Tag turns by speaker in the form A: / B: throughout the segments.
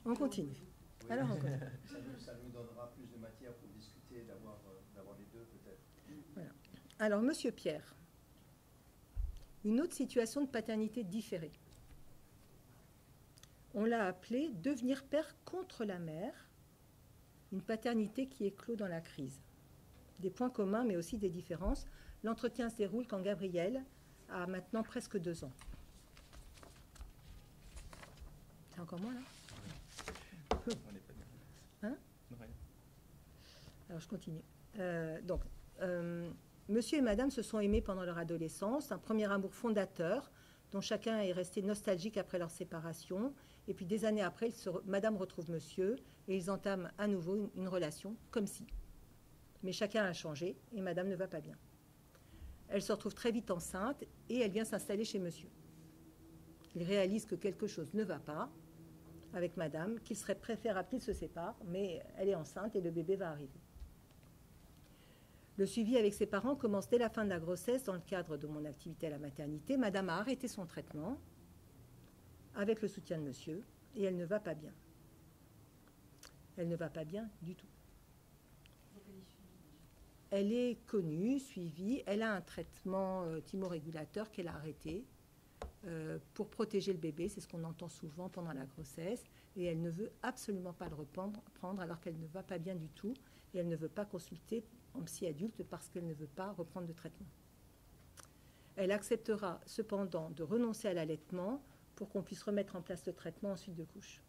A: On continue.
B: Oui,
A: Alors, on continue.
B: ça nous donnera plus de matière pour discuter, d'avoir les deux peut-être.
A: Voilà. Alors, Monsieur Pierre, une autre situation de paternité différée. On l'a appelée devenir père contre la mère, une paternité qui éclot dans la crise. Des points communs, mais aussi des différences. L'entretien se déroule quand Gabriel a maintenant presque 2 ans. C'est encore moi, là?
C: On n'est pas bien.
A: Hein?
C: Non, rien.
A: Alors, je continue. Monsieur et madame se sont aimés pendant leur adolescence, un premier amour fondateur, dont chacun est resté nostalgique après leur séparation. Et puis, des années après, madame retrouve monsieur et ils entament à nouveau une relation, comme si. Mais chacun a changé et madame ne va pas bien. Elle se retrouve très vite enceinte et elle vient s'installer chez monsieur. Il réalise que quelque chose ne va pas avec madame, qu'il serait préférable qu'ils se séparent, mais elle est enceinte et le bébé va arriver. Le suivi avec ses parents commence dès la fin de la grossesse dans le cadre de mon activité à la maternité. Madame a arrêté son traitement avec le soutien de monsieur et elle ne va pas bien. Elle ne va pas bien du tout. Elle est connue, suivie, elle a un traitement thymorégulateur qu'elle a arrêté pour protéger le bébé, c'est ce qu'on entend souvent pendant la grossesse, et elle ne veut absolument pas le reprendre alors qu'elle ne va pas bien du tout, et elle ne veut pas consulter en psy adulte parce qu'elle ne veut pas reprendre de traitement. Elle acceptera cependant de renoncer à l'allaitement pour qu'on puisse remettre en place le traitement ensuite de couche.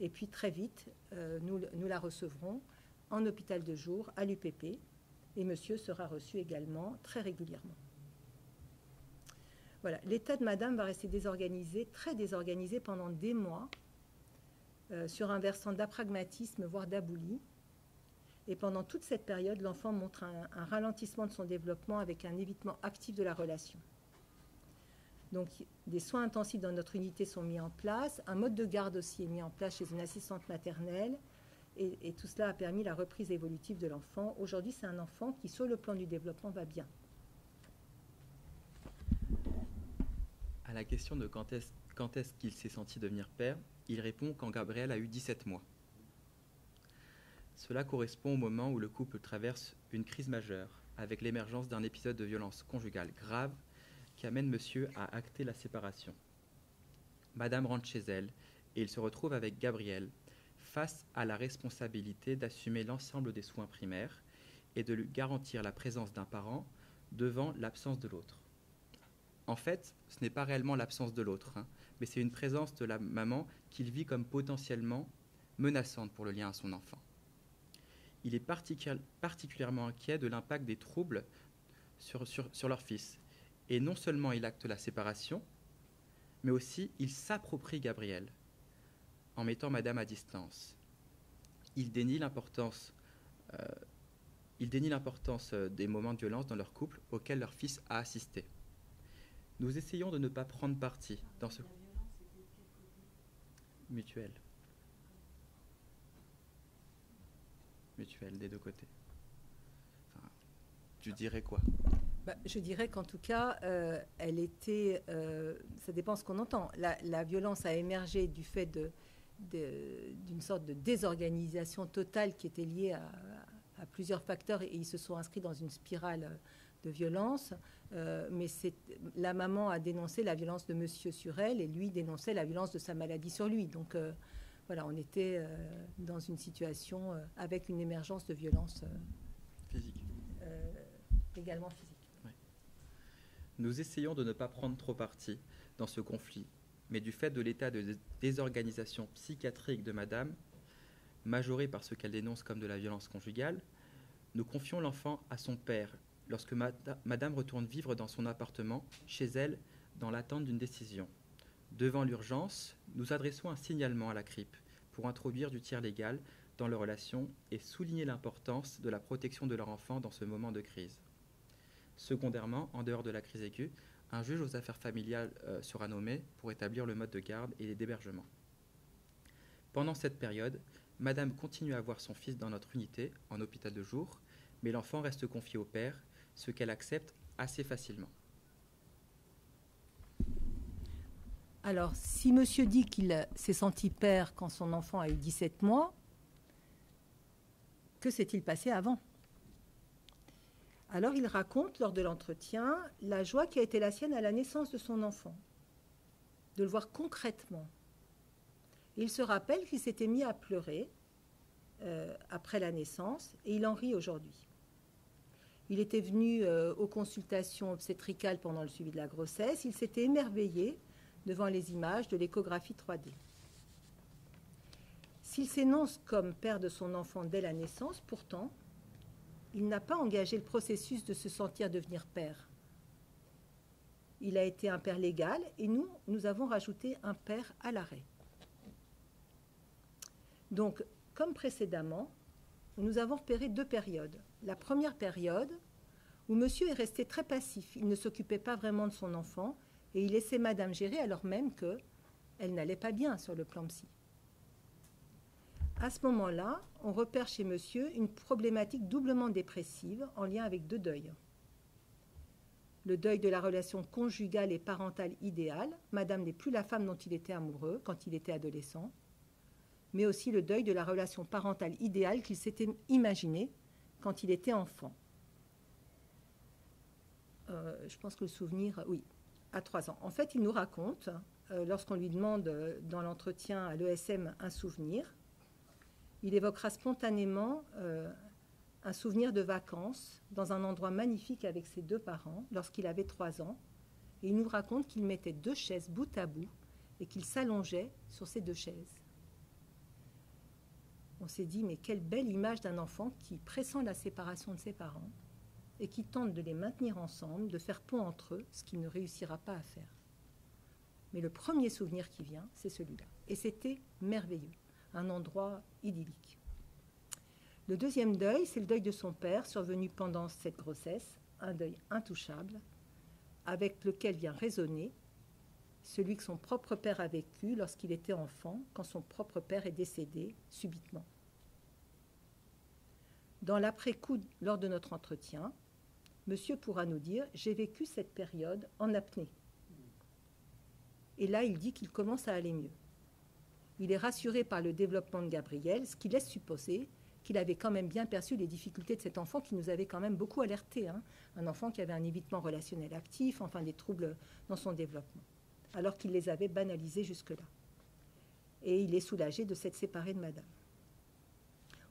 A: Et puis très vite, nous la recevrons en hôpital de jour à l'UPP, et monsieur sera reçu également très régulièrement. Voilà, l'état de madame va rester désorganisé, très désorganisé pendant des mois, sur un versant d'apragmatisme, voire d'aboulie. Et pendant toute cette période, l'enfant montre un ralentissement de son développement avec un évitement actif de la relation. Donc, des soins intensifs dans notre unité sont mis en place, un mode de garde aussi est mis en place chez une assistante maternelle, et tout cela a permis la reprise évolutive de l'enfant. Aujourd'hui, c'est un enfant qui, sur le plan du développement, va bien.
C: À la question de quand est-ce qu'il s'est senti devenir père, il répond quand Gabriel a eu 17 mois. Cela correspond au moment où le couple traverse une crise majeure, avec l'émergence d'un épisode de violence conjugale grave qui amène monsieur à acter la séparation. Madame rentre chez elle et il se retrouve avec Gabriel face à la responsabilité d'assumer l'ensemble des soins primaires et de lui garantir la présence d'un parent devant l'absence de l'autre. En fait, ce n'est pas réellement l'absence de l'autre, mais c'est une présence de la maman qu'il vit comme potentiellement menaçante pour le lien à son enfant. Il est particulièrement inquiet de l'impact des troubles sur leur fils. Et non seulement il acte la séparation, mais aussi il s'approprie Gabriel en mettant madame à distance. Il dénie l'importance des moments de violence dans leur couple auxquels leur fils a assisté. Nous essayons de ne pas prendre parti dans ce... Mutuel. Mutuel des deux côtés. Enfin, tu dirais quoi?
A: Je dirais qu'en tout cas, elle était... ça dépend ce qu'on entend. La violence a émergé du fait d'une sorte de désorganisation totale qui était liée à plusieurs facteurs, et ils se sont inscrits dans une spirale de violence. Mais la maman a dénoncé la violence de monsieur sur elle, et lui dénonçait la violence de sa maladie sur lui. Donc voilà, on était dans une situation avec une émergence de violence
C: physique.
A: Également physique.
C: Ouais. Nous essayons de ne pas prendre trop parti dans ce conflit, mais du fait de l'état de désorganisation psychiatrique de madame, majoré par ce qu'elle dénonce comme de la violence conjugale, nous confions l'enfant à son père lorsque madame retourne vivre dans son appartement, chez elle, dans l'attente d'une décision. Devant l'urgence, nous adressons un signalement à la CRIP pour introduire du tiers légal dans leur relation et souligner l'importance de la protection de leur enfant dans ce moment de crise. Secondairement, en dehors de la crise aiguë, un juge aux affaires familiales sera nommé pour établir le mode de garde et d'hébergement. Pendant cette période, madame continue à voir son fils dans notre unité, en hôpital de jour, mais l'enfant reste confié au père, ce qu'elle accepte assez facilement.
A: Alors, si monsieur dit qu'il s'est senti père quand son enfant a eu 17 mois, que s'est-il passé avant? Alors, il raconte lors de l'entretien la joie qui a été la sienne à la naissance de son enfant, de le voir concrètement. Et il se rappelle qu'il s'était mis à pleurer après la naissance, et il en rit aujourd'hui. Il était venu aux consultations obstétricales pendant le suivi de la grossesse. Il s'était émerveillé devant les images de l'échographie 3D. S'il s'énonce comme père de son enfant dès la naissance, pourtant, il n'a pas engagé le processus de se sentir devenir père. Il a été un père légal et nous avons rajouté un père à l'arrêt. Donc, comme précédemment, nous avons repéré 2 périodes. La première période, où monsieur est resté très passif. Il ne s'occupait pas vraiment de son enfant et il laissait madame gérer alors même qu'elle n'allait pas bien sur le plan psy. À ce moment-là, on repère chez monsieur une problématique doublement dépressive en lien avec 2 deuils. Le deuil de la relation conjugale et parentale idéale. Madame n'est plus la femme dont il était amoureux quand il était adolescent, mais aussi le deuil de la relation parentale idéale qu'il s'était imaginée quand il était enfant. Je pense que le souvenir, oui, à 3 ans. En fait, il nous raconte, lorsqu'on lui demande dans l'entretien à l'ESM un souvenir, il évoquera spontanément un souvenir de vacances dans un endroit magnifique avec ses 2 parents lorsqu'il avait 3 ans. Et il nous raconte qu'il mettait 2 chaises bout à bout et qu'il s'allongeait sur ces 2 chaises. On s'est dit, mais quelle belle image d'un enfant qui pressent la séparation de ses parents et qui tente de les maintenir ensemble, de faire pont entre eux, ce qu'il ne réussira pas à faire. Mais le premier souvenir qui vient, c'est celui-là. Et c'était merveilleux, un endroit idyllique. Le deuxième deuil, c'est le deuil de son père, survenu pendant cette grossesse, un deuil intouchable, avec lequel vient résonner celui que son propre père a vécu lorsqu'il était enfant, quand son propre père est décédé subitement. Dans l'après-coup, lors de notre entretien, monsieur pourra nous dire « j'ai vécu cette période en apnée ». Et là, il dit qu'il commence à aller mieux. Il est rassuré par le développement de Gabriel, ce qui laisse supposer qu'il avait quand même bien perçu les difficultés de cet enfant qui nous avait quand même beaucoup alertés. Un enfant qui avait un évitement relationnel actif, enfin des troubles dans son développement, alors qu'il les avait banalisés jusque-là. Et il est soulagé de s'être séparé de madame.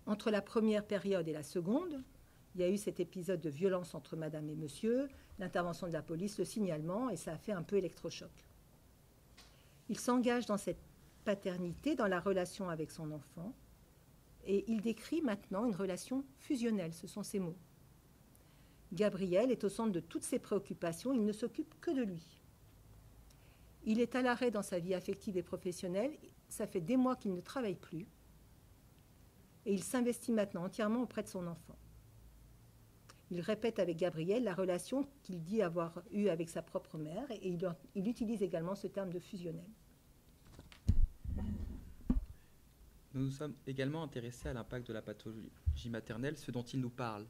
A: Entre la première période et la seconde, il y a eu cet épisode de violence entre madame et monsieur, l'intervention de la police, le signalement, et ça a fait un peu électrochoc. Il s'engage dans cette paternité, dans la relation avec son enfant, et il décrit maintenant une relation fusionnelle, ce sont ses mots. Gabriel est au centre de toutes ses préoccupations, il ne s'occupe que de lui. Il est à l'arrêt dans sa vie affective et professionnelle, ça fait des mois qu'il ne travaille plus, et il s'investit maintenant entièrement auprès de son enfant. Il répète avec Gabriel la relation qu'il dit avoir eue avec sa propre mère, et il utilise également ce terme de fusionnel.
C: Nous nous sommes également intéressés à l'impact de la pathologie maternelle, ce dont il nous parle.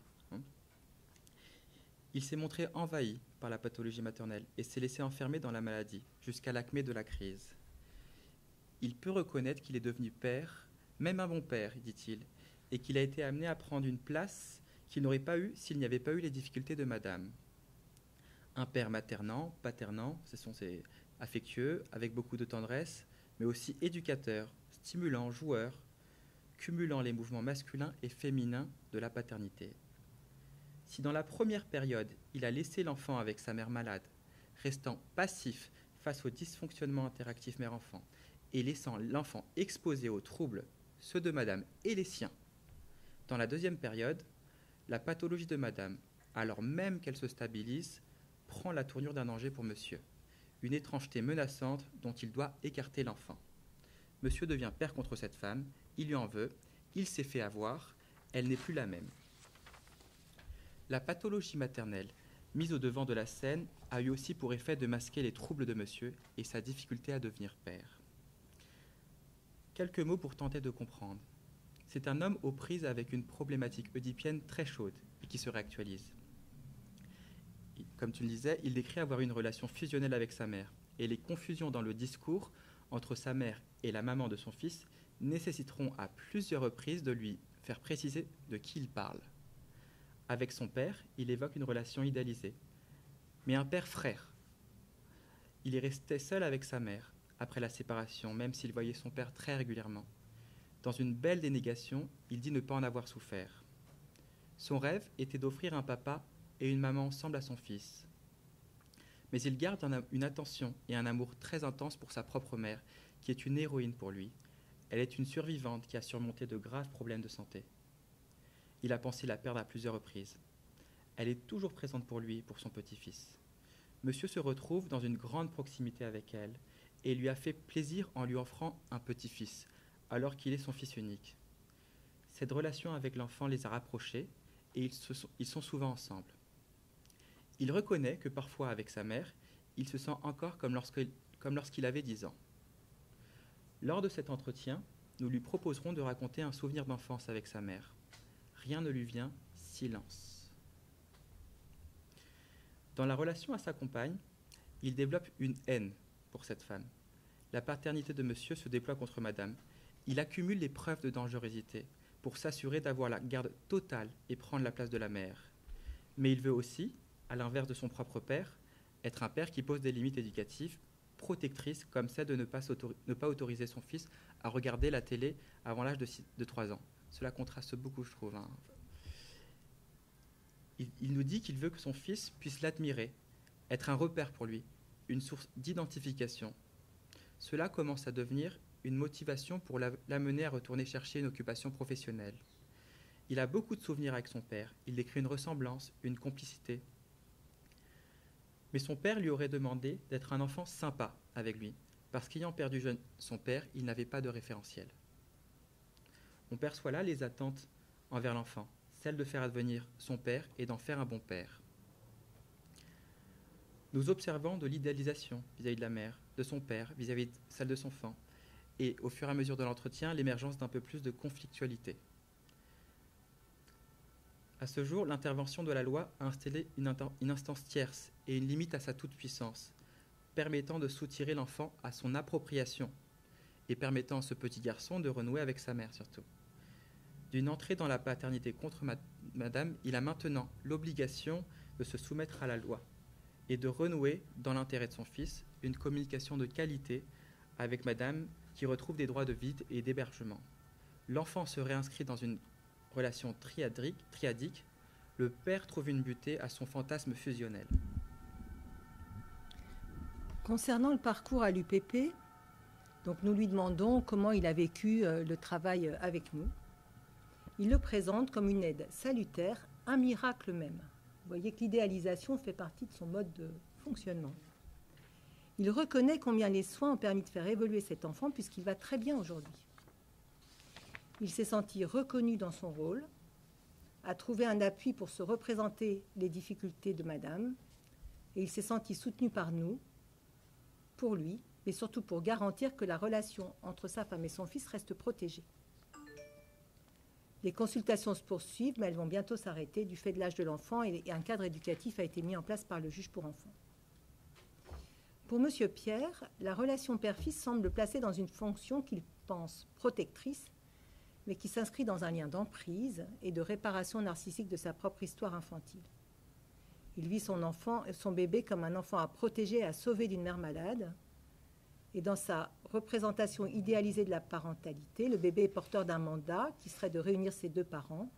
C: Il s'est montré envahi par la pathologie maternelle et s'est laissé enfermer dans la maladie, jusqu'à l'acmé de la crise. Il peut reconnaître qu'il est devenu père, même un bon père, dit-il, et qu'il a été amené à prendre une place qu'il n'aurait pas eue s'il n'y avait pas eu les difficultés de madame. Un père maternant, paternant, c'est affectueux, avec beaucoup de tendresse, mais aussi éducateur, stimulant, joueur, cumulant les mouvements masculins et féminins de la paternité. Si dans la première période, il a laissé l'enfant avec sa mère malade, restant passif face au dysfonctionnement interactif mère-enfant et laissant l'enfant exposé aux troubles, ceux de madame et les siens, dans la deuxième période, la pathologie de madame, alors même qu'elle se stabilise, prend la tournure d'un danger pour monsieur, une étrangeté menaçante dont il doit écarter l'enfant. Monsieur devient père contre cette femme, il lui en veut, il s'est fait avoir, elle n'est plus la même. La pathologie maternelle, mise au devant de la scène, a eu aussi pour effet de masquer les troubles de monsieur et sa difficulté à devenir père. Quelques mots pour tenter de comprendre. C'est un homme aux prises avec une problématique oedipienne très chaude et qui se réactualise. Comme tu le disais, il décrit avoir une relation fusionnelle avec sa mère, et les confusions dans le discours entre sa mère et la maman de son fils nécessiteront à plusieurs reprises de lui faire préciser de qui il parle. Avec son père, il évoque une relation idéalisée, mais un père-frère. Il est resté seul avec sa mère après la séparation, même s'il voyait son père très régulièrement. Dans une belle dénégation, il dit ne pas en avoir souffert. Son rêve était d'offrir un papa et une maman ensemble à son fils. Mais il garde une attention et un amour très intense pour sa propre mère, qui est une héroïne pour lui. Elle est une survivante qui a surmonté de graves problèmes de santé. Il a pensé la perdre à plusieurs reprises. Elle est toujours présente pour lui et pour son petit-fils. Monsieur se retrouve dans une grande proximité avec elle et lui a fait plaisir en lui offrant un petit-fils, alors qu'il est son fils unique. Cette relation avec l'enfant les a rapprochés et ils sont souvent ensemble. Il reconnaît que parfois avec sa mère, il se sent encore comme lorsqu'il avait 10 ans. Lors de cet entretien, nous lui proposerons de raconter un souvenir d'enfance avec sa mère. Rien ne lui vient, silence. Dans la relation à sa compagne, il développe une haine pour cette femme. La paternité de monsieur se déploie contre madame. Il accumule les preuves de dangerosité pour s'assurer d'avoir la garde totale et prendre la place de la mère. Mais il veut aussi, à l'inverse de son propre père, être un père qui pose des limites éducatives protectrices comme celle de ne pas autoriser son fils à regarder la télé avant l'âge de 3 ans. Cela contraste beaucoup, je trouve. Il nous dit qu'il veut que son fils puisse l'admirer, être un repère pour lui, une source d'identification. Cela commence à devenir une motivation pour l'amener à retourner chercher une occupation professionnelle. Il a beaucoup de souvenirs avec son père. Il décrit une ressemblance, une complicité. Mais son père lui aurait demandé d'être un enfant sympa avec lui, parce qu'ayant perdu son père, il n'avait pas de référentiel. On perçoit là les attentes envers l'enfant, celle de faire advenir son père et d'en faire un bon père. Nous observons de l'idéalisation vis-à-vis de la mère, de son père, vis-à-vis de celle de son enfant, et au fur et à mesure de l'entretien, l'émergence d'un peu plus de conflictualité. À ce jour, l'intervention de la loi a installé une instance tierce et une limite à sa toute-puissance, permettant de soutirer l'enfant à son appropriation et permettant à ce petit garçon de renouer avec sa mère surtout. D'une entrée dans la paternité contre madame, il a maintenant l'obligation de se soumettre à la loi et de renouer, dans l'intérêt de son fils, une communication de qualité avec madame qui retrouve des droits de vie et d'hébergement. L'enfant se réinscrit dans une relation triadique, le père trouve une butée à son fantasme fusionnel.
A: Concernant le parcours à l'UPP, donc nous lui demandons comment il a vécu le travail avec nous. Il le présente comme une aide salutaire, un miracle même. Vous voyez que l'idéalisation fait partie de son mode de fonctionnement. Il reconnaît combien les soins ont permis de faire évoluer cet enfant puisqu'il va très bien aujourd'hui. Il s'est senti reconnu dans son rôle, a trouvé un appui pour se représenter les difficultés de madame, et il s'est senti soutenu par nous, pour lui, mais surtout pour garantir que la relation entre sa femme et son fils reste protégée. Les consultations se poursuivent, mais elles vont bientôt s'arrêter du fait de l'âge de l'enfant et un cadre éducatif a été mis en place par le juge pour enfants. Pour M. Pierre, la relation père-fils semble le placer dans une fonction qu'il pense protectrice, mais qui s'inscrit dans un lien d'emprise et de réparation narcissique de sa propre histoire infantile. Il vit son bébé comme un enfant à protéger et à sauver d'une mère malade. Et dans sa représentation idéalisée de la parentalité, le bébé est porteur d'un mandat qui serait de réunir ses deux parents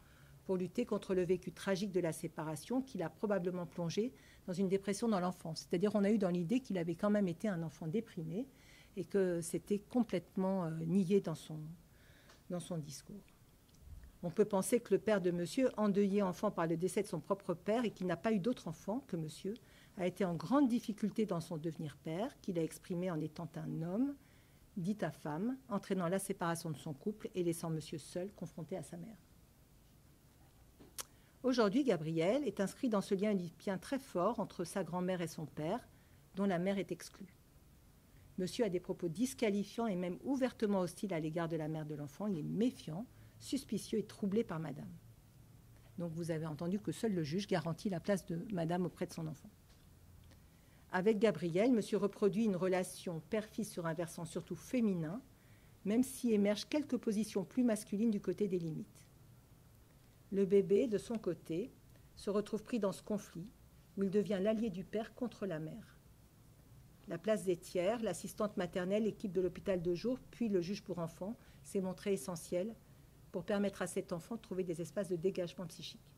A: pour lutter contre le vécu tragique de la séparation qu'il a probablement plongé dans une dépression dans l'enfance. C'est-à-dire on a eu dans l'idée qu'il avait quand même été un enfant déprimé et que c'était complètement nié dans son discours. On peut penser que le père de monsieur, endeuillé enfant par le décès de son propre père et qu'il n'a pas eu d'autre enfant que monsieur, a été en grande difficulté dans son devenir père, qu'il a exprimé en étant un homme, dit à femme, entraînant la séparation de son couple et laissant monsieur seul, confronté à sa mère. Aujourd'hui, Gabriel est inscrit dans ce lien oedipien très fort entre sa grand-mère et son père, dont la mère est exclue. Monsieur a des propos disqualifiants et même ouvertement hostiles à l'égard de la mère de l'enfant. Il est méfiant, suspicieux et troublé par madame. Donc vous avez entendu que seul le juge garantit la place de madame auprès de son enfant. Avec Gabriel, monsieur reproduit une relation père-fils sur un versant surtout féminin, même si émergent quelques positions plus masculines du côté des limites. Le bébé, de son côté, se retrouve pris dans ce conflit, où il devient l'allié du père contre la mère. La place des tiers, l'assistante maternelle, l'équipe de l'hôpital de jour, puis le juge pour enfants, s'est montré essentiel pour permettre à cet enfant de trouver des espaces de dégagement psychique.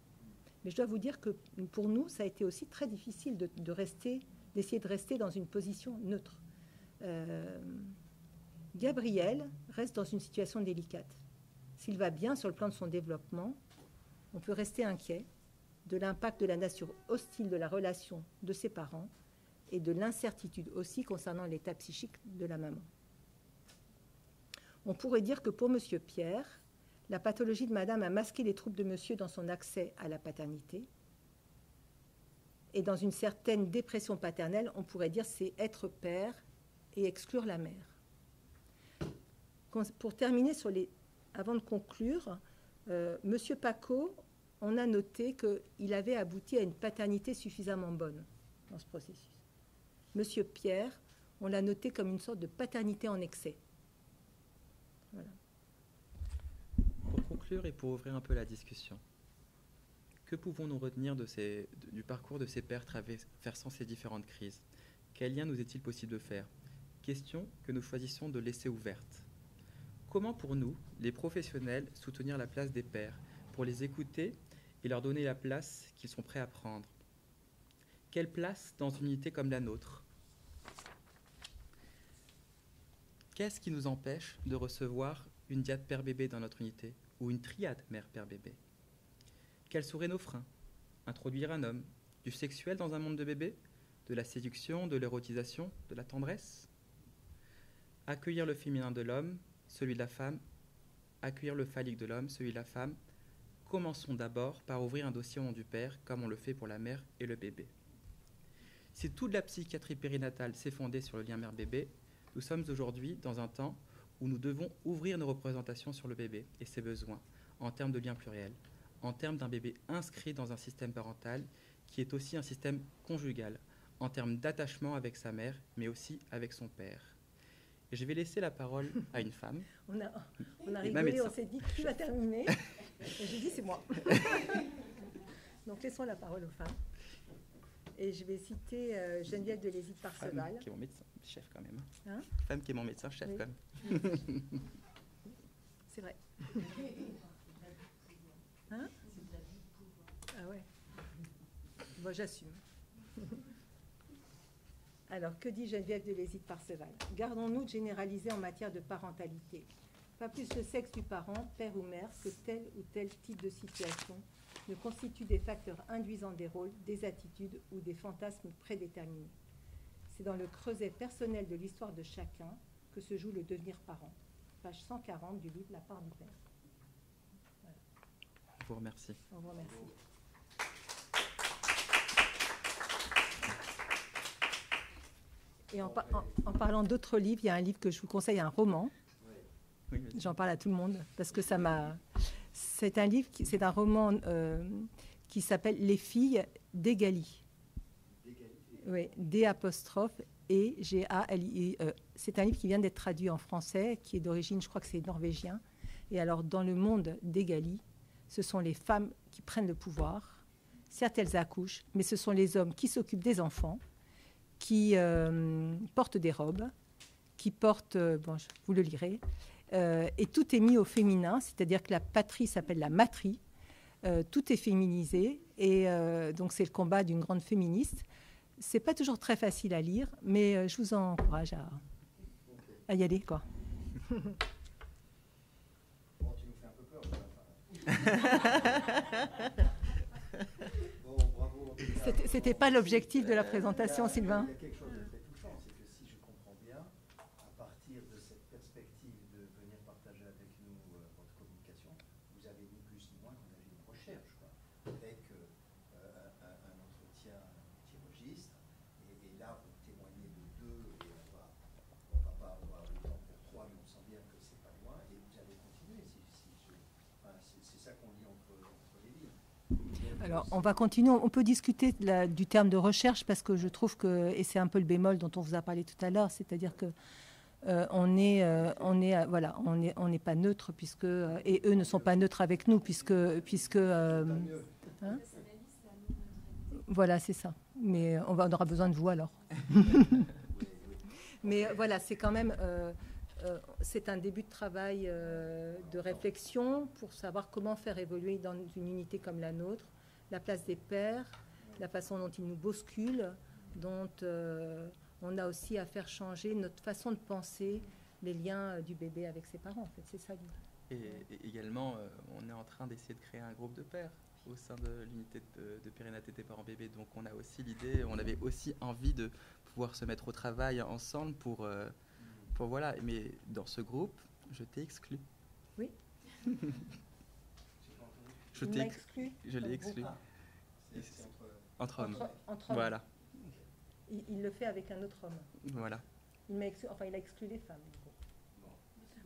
A: Mais je dois vous dire que pour nous, ça a été aussi très difficile d'essayer de rester dans une position neutre. Gabriel reste dans une situation délicate. S'il va bien sur le plan de son développement, on peut rester inquiet de l'impact de la nature hostile de la relation de ses parents et de l'incertitude aussi concernant l'état psychique de la maman. On pourrait dire que pour M. Pierre, la pathologie de madame a masqué les troubles de monsieur dans son accès à la paternité. Et dans une certaine dépression paternelle, on pourrait dire c'est être père et exclure la mère. Pour terminer, avant de conclure, M. Paco, on a noté qu'il avait abouti à une paternité suffisamment bonne dans ce processus. M. Pierre, on l'a noté comme une sorte de paternité en excès. Voilà.
C: Pour conclure et pour ouvrir un peu la discussion, que pouvons-nous retenir du parcours de ces pères traversant ces différentes crises? Quel lien nous est-il possible de faire? Question que nous choisissons de laisser ouverte. Comment pour nous, les professionnels, soutenir la place des pères, pour les écouter et leur donner la place qu'ils sont prêts à prendre? Quelle place dans une unité comme la nôtre? Qu'est-ce qui nous empêche de recevoir une diade père-bébé dans notre unité ou une triade mère-père-bébé? Quels seraient nos freins? Introduire un homme, du sexuel dans un monde de bébés, de la séduction, de l'érotisation, de la tendresse? Accueillir le féminin de l'homme, celui de la femme, accueillir le phallique de l'homme, celui de la femme. Commençons d'abord par ouvrir un dossier au nom du père, comme on le fait pour la mère et le bébé. Si toute la psychiatrie périnatale s'est fondée sur le lien mère-bébé, nous sommes aujourd'hui dans un temps où nous devons ouvrir nos représentations sur le bébé et ses besoins, en termes de lien pluriel, en termes d'un bébé inscrit dans un système parental qui est aussi un système conjugal, en termes d'attachement avec sa mère, mais aussi avec son père. Et je vais laisser la parole à une femme.
A: On a rigolé, on s'est dit qui va terminer. Et j'ai dit c'est moi. Donc laissons la parole aux femmes. Et je vais citer Geneviève de Lézy-Parseval.
C: Femme qui est mon médecin chef quand même.
A: Hein?
C: Femme qui est mon médecin chef, oui. Quand même.
A: C'est vrai. Hein? Ah ouais. Bon, j'assume. Alors, que dit Geneviève de Lézy-Parseval? Gardons-nous de généraliser en matière de parentalité. Pas plus le sexe du parent, père ou mère, que tel ou tel type de situation ne constitue des facteurs induisant des rôles, des attitudes ou des fantasmes prédéterminés. C'est dans le creuset personnel de l'histoire de chacun que se joue le devenir parent. Page 140 du livre La part du père. Voilà.
C: Je vous remercie.
A: On vous remercie. Et en parlant d'autres livres, il y a un livre que je vous conseille, un roman.
C: Oui,
A: j'en parle à tout le monde parce que ça m'a... C'est un livre, c'est un roman qui s'appelle Les filles d'Egali. Oui, D''E-G-A-L-I-E. C'est un livre qui vient d'être traduit en français, qui est d'origine, je crois que c'est norvégien. Et alors, dans le monde d'Egali, ce sont les femmes qui prennent le pouvoir. Certes, elles accouchent, mais ce sont les hommes qui s'occupent des enfants, qui portent des robes, qui portent... bon, vous le lirez. Et tout est mis au féminin, c'est-à-dire que la patrie s'appelle la matrie. Tout est féminisé. Et donc, c'est le combat d'une grande féministe. C'est pas toujours très facile à lire, mais je vous encourage à y aller, quoi.
B: Bon, tu nous fais un peu peur. Bon, bravo.
A: C'était pas l'objectif de la présentation, Sylvain.
B: Il y a quelque chose de très touchant, c'est que si je comprends bien, à partir de cette perspective de venir partager avec nous votre communication, vous avez ni plus ni moins qu'engagé une recherche, quoi, avec un entretien multi-registre. Et là, vous témoignez de deux, et on va pas avoir le temps pour trois, mais on sent bien que c'est pas loin. Et vous allez continuer. C'est ça qu'on lit entre les lignes.
A: Alors, on va continuer. On peut discuter du terme de recherche parce que je trouve que, et c'est un peu le bémol dont on vous a parlé tout à l'heure, c'est-à-dire que on n'est pas neutre puisque et eux ne sont pas neutres avec nous hein, voilà, c'est ça. Mais on aura besoin de vous alors. Mais voilà, c'est quand même c'est un début de travail de réflexion pour savoir comment faire évoluer dans une unité comme la nôtre la place des pères, la façon dont ils nous bousculent, dont on a aussi à faire changer notre façon de penser les liens du bébé avec ses parents. En fait, c'est ça.
C: Et également, on est en train d'essayer de créer un groupe de pères au sein de l'unité de périnatalité parents-bébés. Donc on a aussi l'idée, on avait aussi envie de pouvoir se mettre au travail ensemble pour voilà. Mais dans ce groupe, je t'ai exclu.
A: Oui.
C: Je l'ai exclu. Entre hommes.
A: Entre hommes.
C: Voilà.
A: Il le fait avec un autre homme.
C: Voilà.
A: Il a exclu les femmes. Du coup.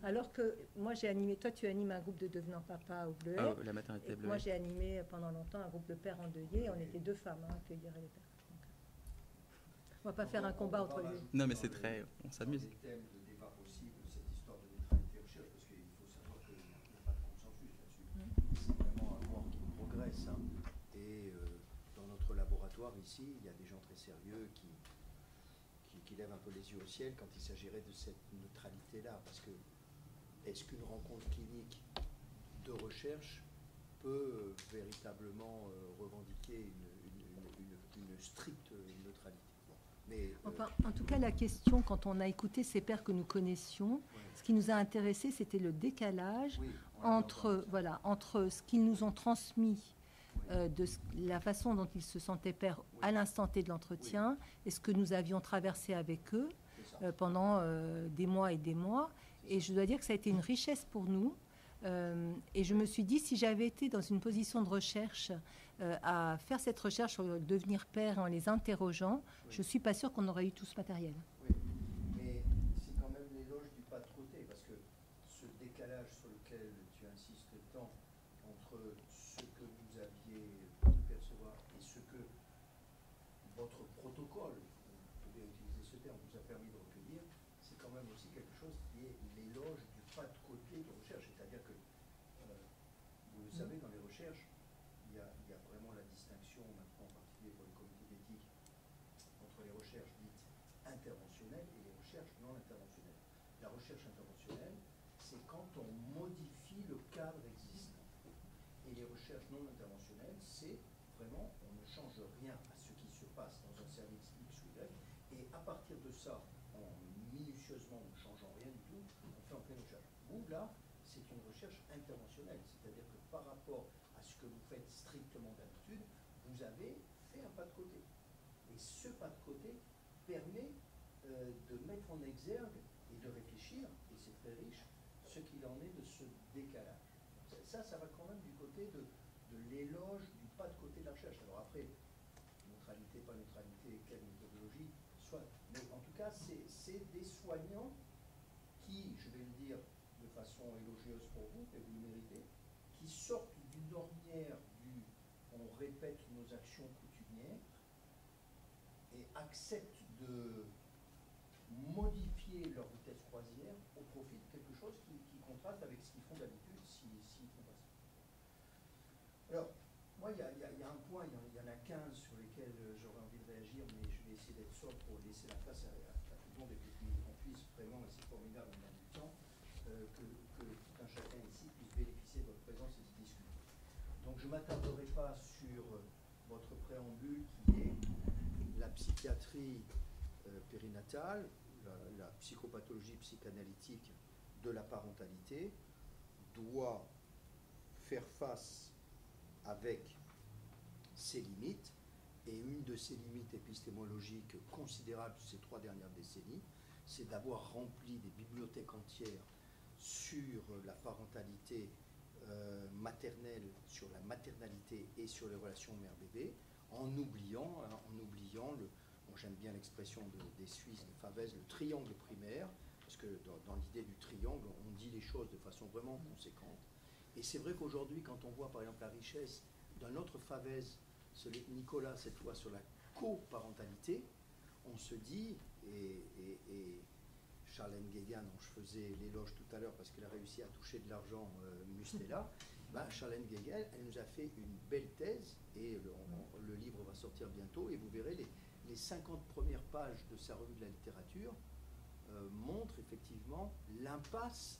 A: Alors que moi, j'ai animé, toi, tu animes un groupe de devenants papa au Bleuet.
C: Oh, la maternité Bleuet.
A: Moi, j'ai animé pendant longtemps un groupe de pères endeuillés. On était 2 femmes à accueillir les pères. Donc, on va pas faire un combat entre les deux.
C: Non, mais c'est très... On s'amuse.
B: Des thèmes de débat possible, cette histoire de neutralité recherche, parce qu'il faut savoir qu'il n'y a pas de consensus là-dessus. C'est vraiment un corps qui progresse. Hein. Et dans notre laboratoire ici, il y a des gens très sérieux qui lèvent un peu les yeux au ciel quand il s'agirait de cette neutralité-là. Parce que est-ce qu'une rencontre clinique de recherche peut véritablement revendiquer une stricte neutralité? Mais,
A: enfin, en tout cas, la question, quand on a écouté ces pères que nous connaissions, ce qui nous a intéressé, c'était le décalage entre ce qu'ils nous ont transmis, la façon dont ils se sentaient pères à l'instant T de l'entretien, et ce que nous avions traversé avec eux pendant des mois et des mois. Et je dois dire que ça a été une richesse pour nous. Et je me suis dit, si j'avais été dans une position de recherche, à faire cette recherche sur le devenir père en les interrogeant, je ne suis pas sûre qu'on aurait eu tout ce matériel.
B: Oui, mais c'est quand même l'éloge du pas de côté, parce que ce décalage sur lequel tu insistes tant entre ce que vous aviez pu percevoir et ce que votre protocole, vous pouvez utiliser ce terme, vous a permis de recueillir, c'est quand même aussi quelque chose qui est l'éloge du pas de côté de recherche. C'est-à-dire que, vous le savez, dans les recherches, il y a vraiment la distinction, maintenant en particulier pour les comités d'éthique, entre les recherches dites interventionnelles et les recherches non interventionnelles. La recherche interventionnelle, c'est quand on modifie le cadre existant. Et les recherches non interventionnelles, c'est vraiment, on ne change rien à ce qui se passe dans un service X ou Y, et à partir de ça, en minutieusement ne changeant rien du tout, on fait en pleine recherche. Vous, là, c'est une recherche interventionnelle, c'est-à-dire que par rapport à ce que vous faites strictement d'habitude, vous avez fait un pas de côté. Et ce pas de côté permet de mettre en exergue et de réfléchir, et c'est très riche, ce qu'il en est de ce décalage. Ça va quand même du côté de l'éloge du pas de côté de la recherche. Alors après, neutralité, pas neutralité, quelle méthodologie, soit. Mais en tout cas, c'est des soignants qui, je vais le dire de façon élogieuse pour vous, et vous le méritez, qui sortent d'une ornière du on répète nos actions coutumières et acceptent de modifier leur vitesse croisière au profit de quelque chose qui contraste avec ce qu'ils font d'habitude s'ils font pas ça. Alors, moi, il y a un point, il y en a 15 sur lesquels j'aurais envie de réagir, mais je vais essayer d'être sobre pour laisser la place à tout le monde et qu'on puisse vraiment, et c'est formidable dans du temps, que tout un chacun ici puisse bénéficier de votre présence et de discuter. Donc, je ne m'attarderai pas sur votre préambule qui est la psychiatrie périnatale, la psychopathologie psychanalytique de la parentalité doit faire face avec ses limites, et une de ces limites épistémologiques considérables de ces 3 dernières décennies, c'est d'avoir rempli des bibliothèques entières sur la parentalité maternelle, sur la maternalité et sur les relations mère-bébé, en oubliant j'aime bien l'expression des Suisses, de Favez, le triangle primaire, parce que dans l'idée du triangle, on dit les choses de façon vraiment conséquente. Et c'est vrai qu'aujourd'hui, quand on voit par exemple la richesse d'un autre Favez, celui de Nicolas, cette fois sur la coparentalité, on se dit, et Charlène Guégan, dont je faisais l'éloge tout à l'heure parce qu'elle a réussi à toucher de l'argent Mustela, Charlène Guégan, elle nous a fait une belle thèse, et le livre va sortir bientôt, et vous verrez les 50 premières pages de sa revue de la littérature montrent effectivement l'impasse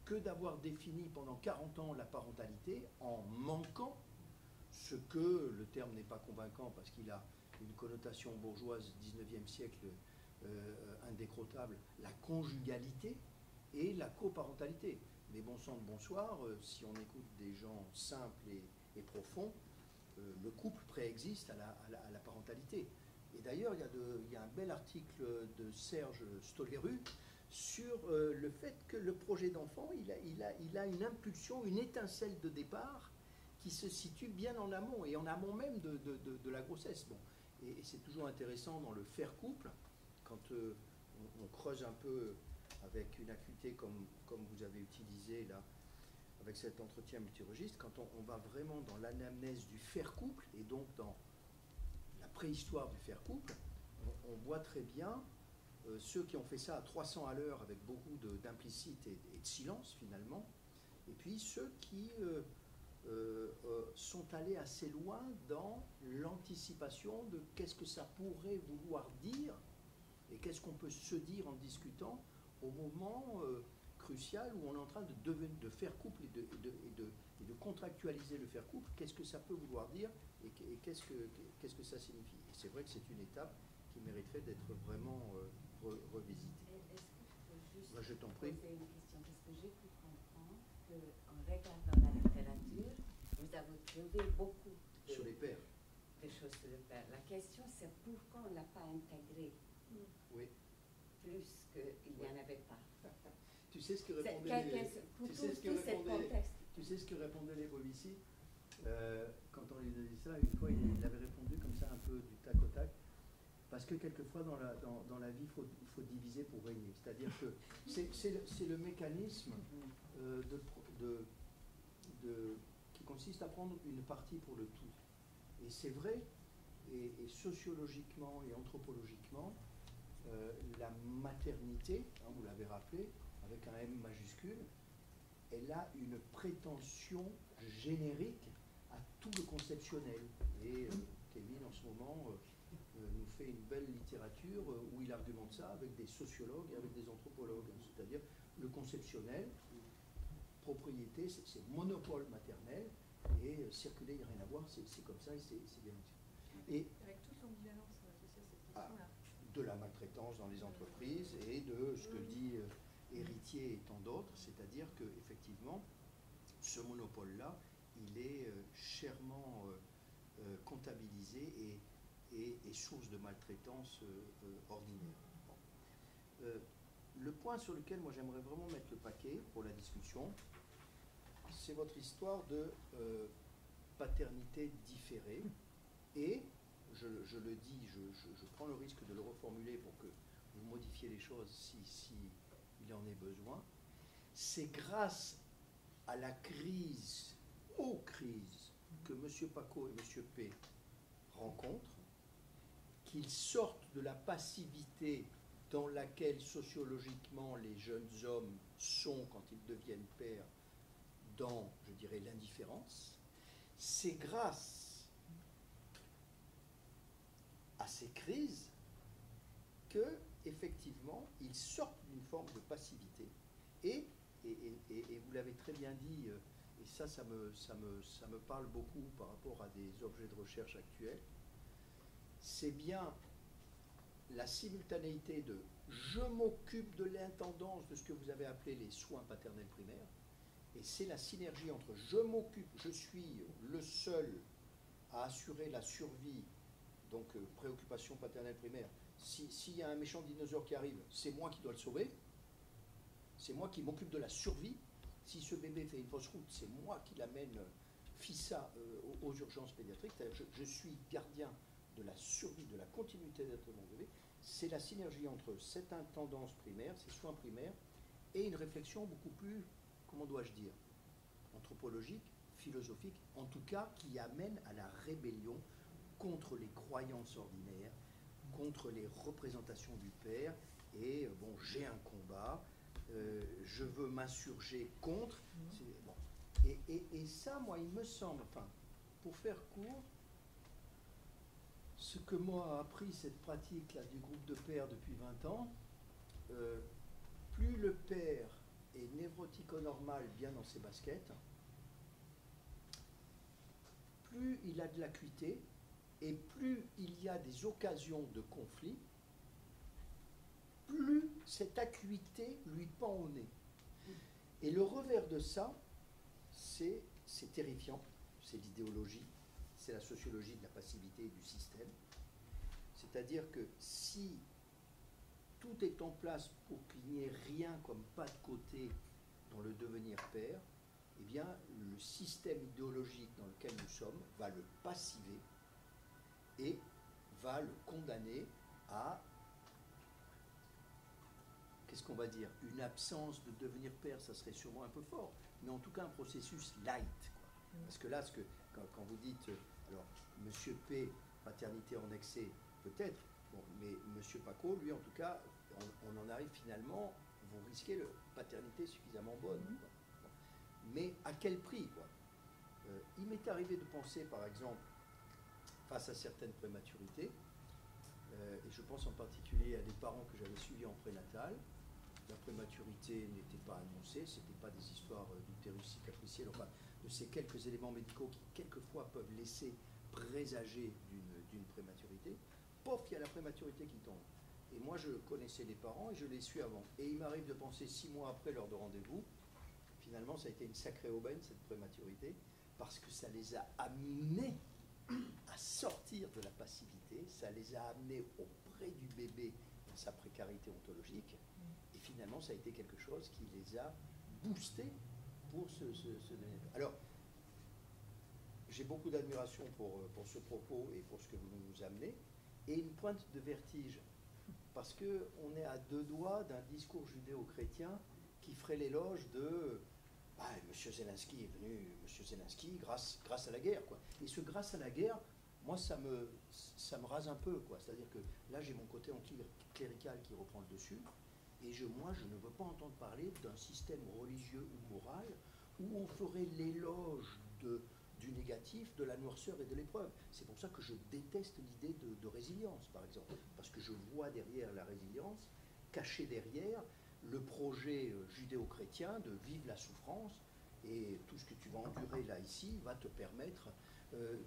B: que d'avoir défini pendant 40 ans la parentalité en manquant ce que, le terme n'est pas convaincant parce qu'il a une connotation bourgeoise 19e siècle indécrottable, la conjugalité et la coparentalité. Mais bon sang de bonsoir, si on écoute des gens simples et profonds, le couple préexiste à la parentalité. Et d'ailleurs, il y a un bel article de Serge Stoleru sur le fait que le projet d'enfant, il a une impulsion, une étincelle de départ qui se situe bien en amont, et en amont même de la grossesse. Bon. Et c'est toujours intéressant dans le faire couple, quand on creuse un peu avec une acuité comme vous avez utilisé là, avec cet entretien multiregistre, quand on va vraiment dans l'anamnèse du faire couple, et donc dans la préhistoire du faire couple, on voit très bien ceux qui ont fait ça à 300 à l'heure avec beaucoup d'implicite et de silence finalement, et puis ceux qui sont allés assez loin dans l'anticipation de qu'est-ce que ça pourrait vouloir dire et qu'est-ce qu'on peut se dire en discutant au moment crucial où on est en train de faire couple et de contractualiser le faire couple. Qu'est-ce que ça peut vouloir dire et qu'est-ce que ça signifie. Et c'est vrai que c'est une étape qui mériterait d'être vraiment revisitée.
D: Est-ce que je peux juste
B: Moi, je t'en prie.
D: poser une question? Parce que j'ai pu comprendre qu'en regardant la littérature, vous avez trouvé beaucoup
B: Sur les pères.
D: de choses sur le père. La question, c'est pourquoi on ne l'a pas intégré
B: Oui.
D: plus qu'il n'y en avait pas.
B: Tu sais ce que répondaient les Bovici quand on lui a dit ça. Une fois, il avait répondu comme ça, un peu du tac au tac, parce que quelquefois dans la vie, il faut diviser pour régner. C'est-à-dire que c'est le mécanisme qui consiste à prendre une partie pour le tout. Et c'est vrai, et sociologiquement et anthropologiquement, la maternité, vous l'avez rappelé, avec un M majuscule, elle a une prétention générique à tout le conceptionnel. Et Kevin, en ce moment, nous fait une belle littérature où il argumente ça avec des sociologues et avec des anthropologues. C'est-à-dire le conceptionnel, propriété, c'est monopole maternel, et circuler, il n'y a rien à voir, c'est comme ça et c'est bien. Et
E: avec toute l'ambivalence associée à cette question-là.
B: De la maltraitance dans les entreprises et de ce que dit Héritier et tant d'autres, c'est-à-dire qu'effectivement, ce monopole-là, il est chèrement comptabilisé et source de maltraitance ordinaire. Bon. Le point sur lequel moi j'aimerais vraiment mettre le paquet pour la discussion, c'est votre histoire de paternité différée, et je le dis, je prends le risque de le reformuler pour que vous modifiez les choses si il en est besoin. C'est grâce à la crise, aux crises que M. Paco et M. P rencontrent, qu'ils sortent de la passivité dans laquelle sociologiquement les jeunes hommes sont quand ils deviennent pères, dans, je dirais, l'indifférence. C'est grâce à ces crises que, effectivement, ils sortent d'une forme de passivité. Et vous l'avez très bien dit, et ça me parle beaucoup par rapport à des objets de recherche actuels, c'est bien la simultanéité de je m'occupe de l'intendance de ce que vous avez appelé les soins paternels primaires, et c'est la synergie entre je m'occupe, je suis le seul à assurer la survie, donc préoccupation paternelle primaire. S'il y a un méchant dinosaure qui arrive, c'est moi qui dois le sauver, c'est moi qui m'occupe de la survie. Si ce bébé fait une fausse route, c'est moi qui l'amène FISA aux urgences pédiatriques. Je suis gardien de la survie, de la continuité d'être mon bébé. C'est la synergie entre cette intendance primaire, ces soins primaires, et une réflexion beaucoup plus, comment dois-je dire, anthropologique, philosophiques, en tout cas qui amènent à la rébellion contre les croyances ordinaires, contre les représentations du père, et bon, j'ai un combat, je veux m'insurger contre. Bon. Et ça, moi, il me semble, enfin, pour faire court, ce que moi a appris cette pratique-là du groupe de pères depuis 20 ans, plus le père est névrotico-normal, bien dans ses baskets, plus il a de l'acuité, et plus il y a des occasions de conflit, plus cette acuité lui pend au nez. Et le revers de ça, c'est terrifiant, c'est l'idéologie, c'est la sociologie de la passivité et du système. C'est-à-dire que si tout est en place pour qu'il n'y ait rien comme pas de côté dans le devenir père, eh bien, le système idéologique dans lequel nous sommes va le passiver et va le condamner à, qu'est-ce qu'on va dire, une absence de devenir père, ça serait sûrement un peu fort, mais en tout cas un processus light, quoi. Parce que là, quand vous dites, alors, Monsieur P, paternité en excès, peut-être, bon, mais Monsieur Paco, lui, en tout cas, on en arrive finalement, vous risquez la paternité suffisamment bonne, quoi. Bon. Mais à quel prix, quoi. Il m'est arrivé de penser, par exemple, face à certaines prématurités, et je pense en particulier à des parents que j'avais suivis en prénatal. La prématurité n'était pas annoncée, ce n'était pas des histoires d'utérus cicatriciel, enfin, de ces quelques éléments médicaux qui, quelquefois, peuvent laisser présager d'une prématurité. Pof, il y a la prématurité qui tombe. Et moi, je connaissais les parents et je les suis avant. Et il m'arrive de penser 6 mois après l'heure de rendez-vous, finalement, ça a été une sacrée aubaine, cette prématurité, parce que ça les a amenés à sortir de la passivité, ça les a amenés auprès du bébé dans sa précarité ontologique, et finalement ça a été quelque chose qui les a boostés pour ce devenir. Alors, j'ai beaucoup d'admiration pour ce propos et pour ce que vous nous amenez, et une pointe de vertige, parce qu'on est à 2 doigts d'un discours judéo-chrétien qui ferait l'éloge de Monsieur Zelensky est venu, Monsieur Zelensky, grâce à la guerre, quoi. Et ce grâce à la guerre, moi, ça me rase un peu, quoi. C'est-à-dire que là, j'ai mon côté anticlérical qui reprend le dessus, et moi, je ne veux pas entendre parler d'un système religieux ou moral où on ferait l'éloge du négatif, de la noirceur et de l'épreuve. C'est pour ça que je déteste l'idée de résilience, par exemple, parce que je vois derrière la résilience, caché derrière, le projet judéo-chrétien de vivre la souffrance, et tout ce que tu vas endurer là ici va te permettre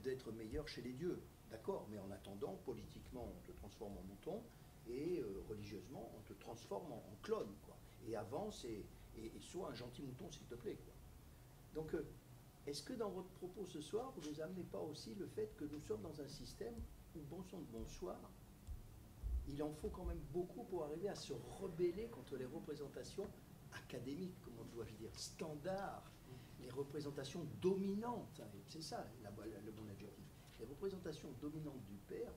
B: d'être meilleur chez les dieux. D'accord, mais en attendant, politiquement, on te transforme en mouton, et religieusement, on te transforme en clone, quoi. Et avance et sois un gentil mouton, s'il te plaît, quoi. Donc, est-ce que dans votre propos ce soir, vous ne nous amenez pas aussi le fait que nous sommes dans un système où, bon sang de bonsoir, il en faut quand même beaucoup pour arriver à se rebeller contre les représentations académiques, comment dois-je dire, standards, les représentations dominantes, c'est ça le bon adjectif. Les représentations dominantes du père,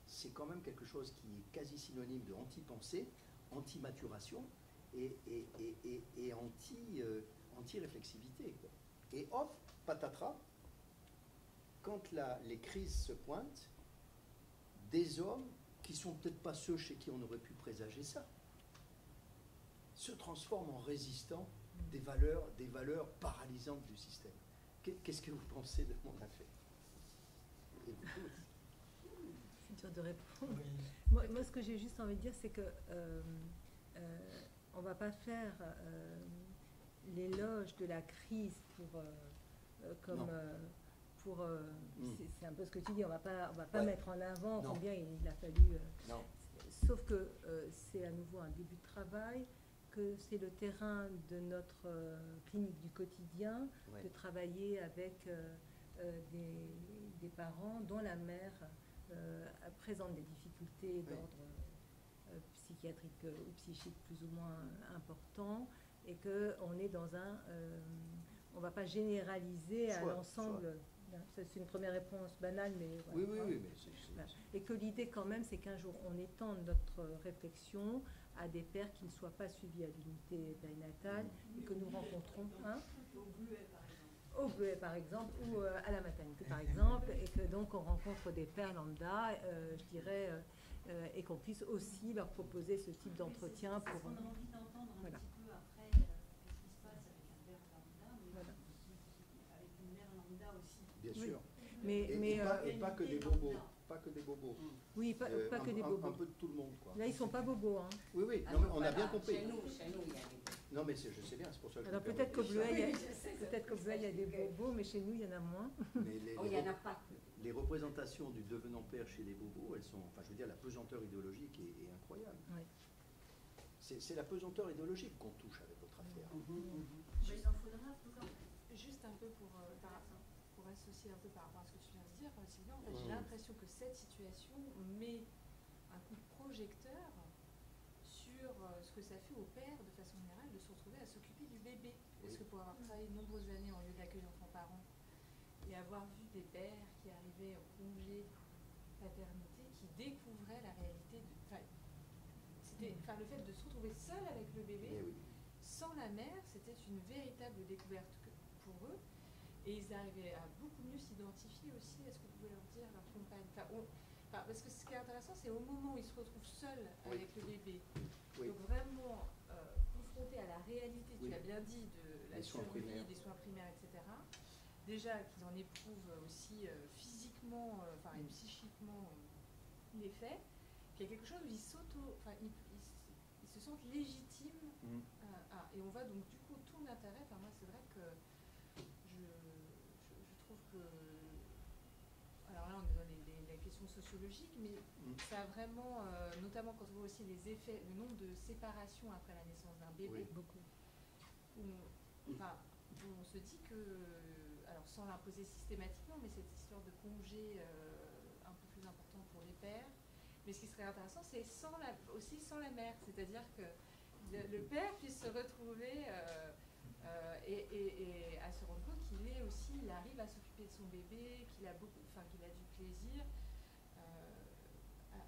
B: c'est quand même quelque chose qui est quasi synonyme de anti-pensée, anti-maturation et anti-réflexivité. Et hop, patatras, quand les crises se pointent, des hommes qui sont peut-être pas ceux chez qui on aurait pu présager ça, se transforment en résistants des valeurs paralysantes du système. Qu'est-ce que vous pensez de mon affaire? Et vous tous?
A: C'est dur de répondre.
B: Oui.
A: Moi, ce que j'ai juste envie de dire, c'est que on ne va pas faire l'éloge de la crise c'est un peu ce que tu dis, on va pas mettre en avant combien il a fallu. Sauf que c'est à nouveau un début de travail, que c'est le terrain de notre clinique du quotidien, de travailler avec des parents dont la mère présente des difficultés d'ordre psychiatrique ou psychique plus ou moins importants, et qu'on est dans on ne va pas généraliser à l'ensemble. C'est une première réponse banale, mais voilà.
B: Oui, mais
A: voilà. Et que l'idée quand même, c'est qu'un jour, on étende notre réflexion à des pères qui ne soient pas suivis à l'unité périnatale et que nous rencontrons. au Bleuet par exemple, ou à la maternité par exemple, et que donc on rencontre des pères lambda, je dirais, et qu'on puisse aussi leur proposer ce type d'entretien
E: C'est
A: pour...
E: ce qu'on a envie d'entendre un
A: Voilà.
E: petit peu après, qu'est-ce qui se passe avec un père lambda, mais
A: Voilà.
E: avec une mère lambda aussi.
B: Bien
A: Oui.
B: sûr.
A: Mais,
B: Et pas que des bobos. Pas que des bobos.
A: oui, pas que des bobos.
B: Un peu de tout le monde, quoi.
A: Là, ils sont pas bobos, hein.
B: Oui, oui,
D: Ah
B: non, mais
D: non,
B: on a
D: voilà,
B: bien compris.
D: Chez nous, il y a des...
B: Non, mais je sais bien, c'est pour ça que
A: Alors
B: je me
A: peut-être qu'au
B: permets de dire
A: Bleuet, il y a,
D: Oui, je sais,
A: peut-être qu'au Bleuet, il y a des bobos, mais chez nous, il y en a moins.
B: ça. Mais
D: Oh, il n'y en a pas que.
B: les représentations du devenant père chez les bobos, elles sont, enfin, je veux dire, la pesanteur idéologique est incroyable.
A: Oui.
B: C'est la pesanteur idéologique qu'on touche avec votre affaire.
E: Mais il en faudra juste un peu pour associer un peu par rapport à ce que tu viens de dire, Sylvain. En fait, j'ai l'impression que cette situation met un coup de projecteur sur ce que ça fait au père, de façon générale, de se retrouver à s'occuper du bébé. Parce que pour avoir travaillé de nombreuses années en lieu d'accueil enfants-parents et avoir vu des pères qui arrivaient en congé paternité, qui découvraient la réalité de... Enfin, le fait de se retrouver seul avec le bébé,
B: Eh oui.
E: sans la mère, c'était une véritable découverte pour eux. Et ils arrivaient à beaucoup mieux s'identifier aussi à ce que pouvait leur dire leur compagne. Parce que ce qui est intéressant, c'est au moment où ils se retrouvent seuls avec le bébé.
B: Oui.
E: Donc vraiment confrontés à la réalité, tu
B: Oui.
E: as bien dit, de la
B: Des soins
E: survie,
B: primaires.
E: des soins primaires, etc. Déjà qu'ils en éprouvent aussi physiquement, et psychiquement l'effet, qu'il y a quelque chose où ils ils se sentent légitimes. Et on va donc du coup tout l'intérêt. Enfin, moi, c'est vrai que je trouve que... Alors là, on est dans les questions sociologiques, mais ça a vraiment, notamment quand on voit aussi les effets, le nombre de séparations après la naissance d'un bébé,
A: Beaucoup.
E: où on se dit que, alors sans l'imposer systématiquement, mais cette histoire de congé un peu plus important pour les pères. Mais ce qui serait intéressant, c'est aussi sans la mère, c'est-à-dire que le père puisse se retrouver et à se rendre compte qu'il arrive à s'occuper de son bébé, qu'il a du plaisir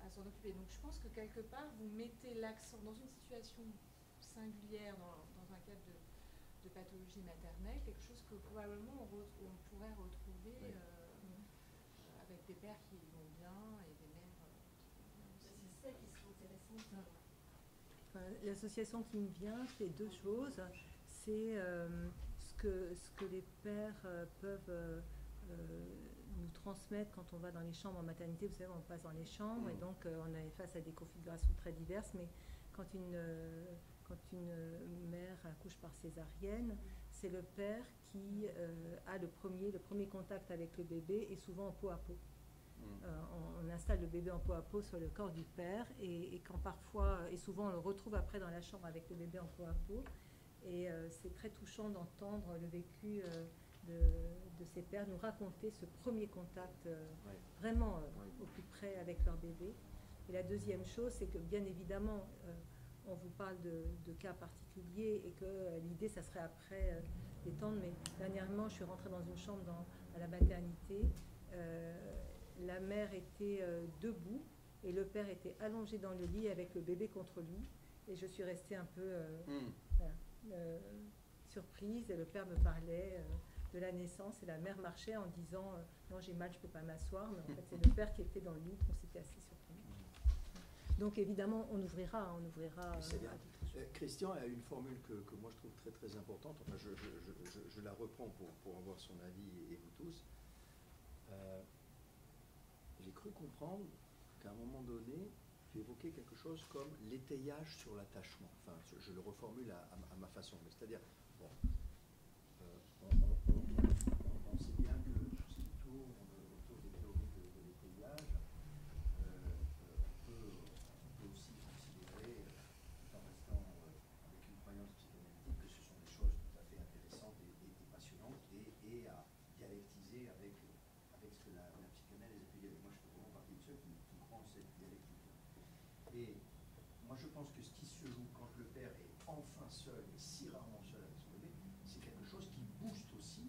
E: à s'en occuper. Donc je pense que quelque part, vous mettez l'accent dans une situation singulière, dans un cadre de pathologie maternelle, quelque chose que probablement on pourrait retrouver avec des pères qui vont bien et des mères qui vont bien aussi.
D: C'est ça qui serait intéressant.
A: Enfin, l'association qui me vient fait deux choses. C'est ce que les pères peuvent nous transmettre quand on va dans les chambres en maternité. Vous savez, on passe dans les chambres et donc on est face à des configurations très diverses. Mais quand une mère accouche par césarienne, c'est le père qui a le premier contact avec le bébé et souvent en peau à peau. On installe le bébé en peau à peau sur le corps du père et quand parfois, et souvent on le retrouve après dans la chambre avec le bébé en peau à peau. Et c'est très touchant d'entendre le vécu de ces pères nous raconter ce premier contact vraiment au plus près avec leur bébé. Et la deuxième chose, c'est que bien évidemment, on vous parle de cas particuliers et que l'idée, ça serait après d'étendre. Mais dernièrement, je suis rentrée dans une chambre à la maternité. La mère était debout et le père était allongé dans le lit avec le bébé contre lui. Et je suis restée un peu surprise. Et le père me parlait de la naissance et la mère marchait en disant non, j'ai mal, je ne peux pas m'asseoir. Mais en fait, c'est le père qui était dans le lit, donc c'était assez surpris. Donc évidemment, on ouvrira.
B: C'est bien. Christian a une formule que moi je trouve très très importante. Enfin, je la reprends pour avoir son avis et vous tous. J'ai cru comprendre qu'à un moment donné, tu évoquais quelque chose comme l'étayage sur l'attachement. Enfin, je le reformule à ma façon. C'est-à-dire, bon, on sait bien que tout ce qui tourne autour des théories de l'étayage, on peut aussi considérer, tout en restant avec une croyance psychanalytique, que ce sont des choses tout à fait intéressantes et passionnantes et à dialectiser avec ce que la psychanalyse a pu dire. Moi, je fais vraiment partie de ceux qui croient en cette dialectique. Et moi, je pense que ce qui se joue quand le père est enfin seul, et si rarement seul avec son bébé, c'est quelque chose qui booste aussi,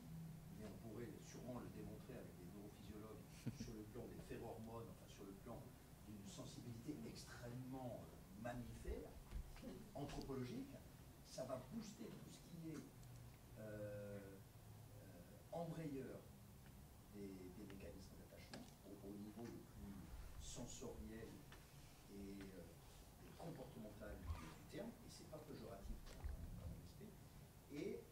B: mais on pourrait sûrement le démontrer avec des neurophysiologues sur le plan des phéromone, enfin sur le plan d'une sensibilité extrêmement mammifère, anthropologique, ça va booster tout ce qui est l'embrayeur des mécanismes d'attachement au niveau le plus sensoriel et comportemental du terme, et c'est pas péjoratif comme aspect. Et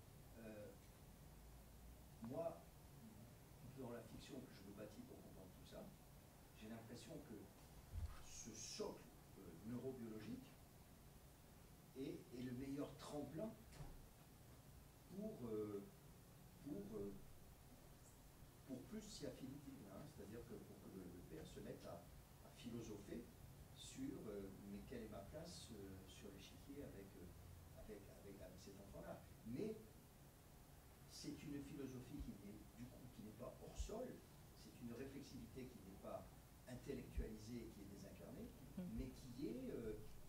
B: moi, dans la fiction que je me bâtis pour comprendre tout ça, j'ai l'impression que ce socle neurobiologique est le meilleur tremplin pour plus s'y affiniser, hein, c'est-à-dire que pour que le père se mette à philosopher sur mais quelle est ma place sur l'échiquier avec cet enfant-là. Mais c'est une philosophie qui n'est pas hors sol, c'est une réflexivité qui n'est pas intellectualisée, qui est désincarnée, mais qui est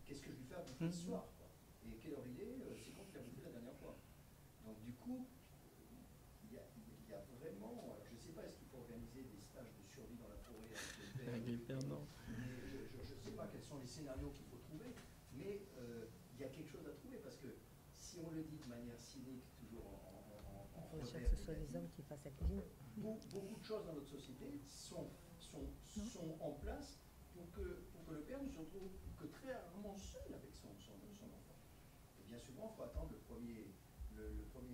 B: qu'est-ce que je lui fais à bouffer ce soir, quoi. Et quelle heure il est, c'est quand tu l'as bouffé la dernière fois. Donc du coup, il y a vraiment, alors je ne sais pas, est-ce qu'il faut organiser des stages de survie dans la forêt avec le père,
C: non.
B: je ne sais pas quels sont les scénarios qu'il faut trouver, mais il y a quelque chose à trouver, parce que si on le dit de manière cynique, toujours en
A: Il faut que ce soit les hommes qui fassent la cuisine.
B: beaucoup de choses dans notre société sont en place pour que le père ne se retrouve que très rarement seul avec son enfant. Et bien souvent, il faut attendre le premier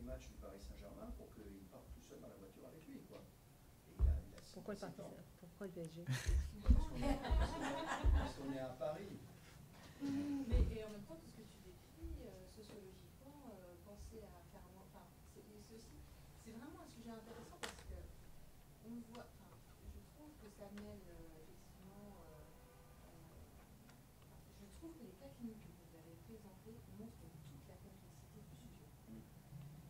B: match du Paris Saint-Germain pour qu'il parte tout seul dans la voiture avec lui, quoi. Et il a
A: Pourquoi le PSG?
B: Parce qu'on est à Paris.
E: Mais et en même temps, tout ce que tu décris, sociologiquement, penser à faire un... Enfin, c'est vraiment un sujet intéressant parce que on voit... Enfin, je trouve que ça mêle effectivement... je trouve que les cas cliniques que vous avez présentés montrent toute la complexité du sujet.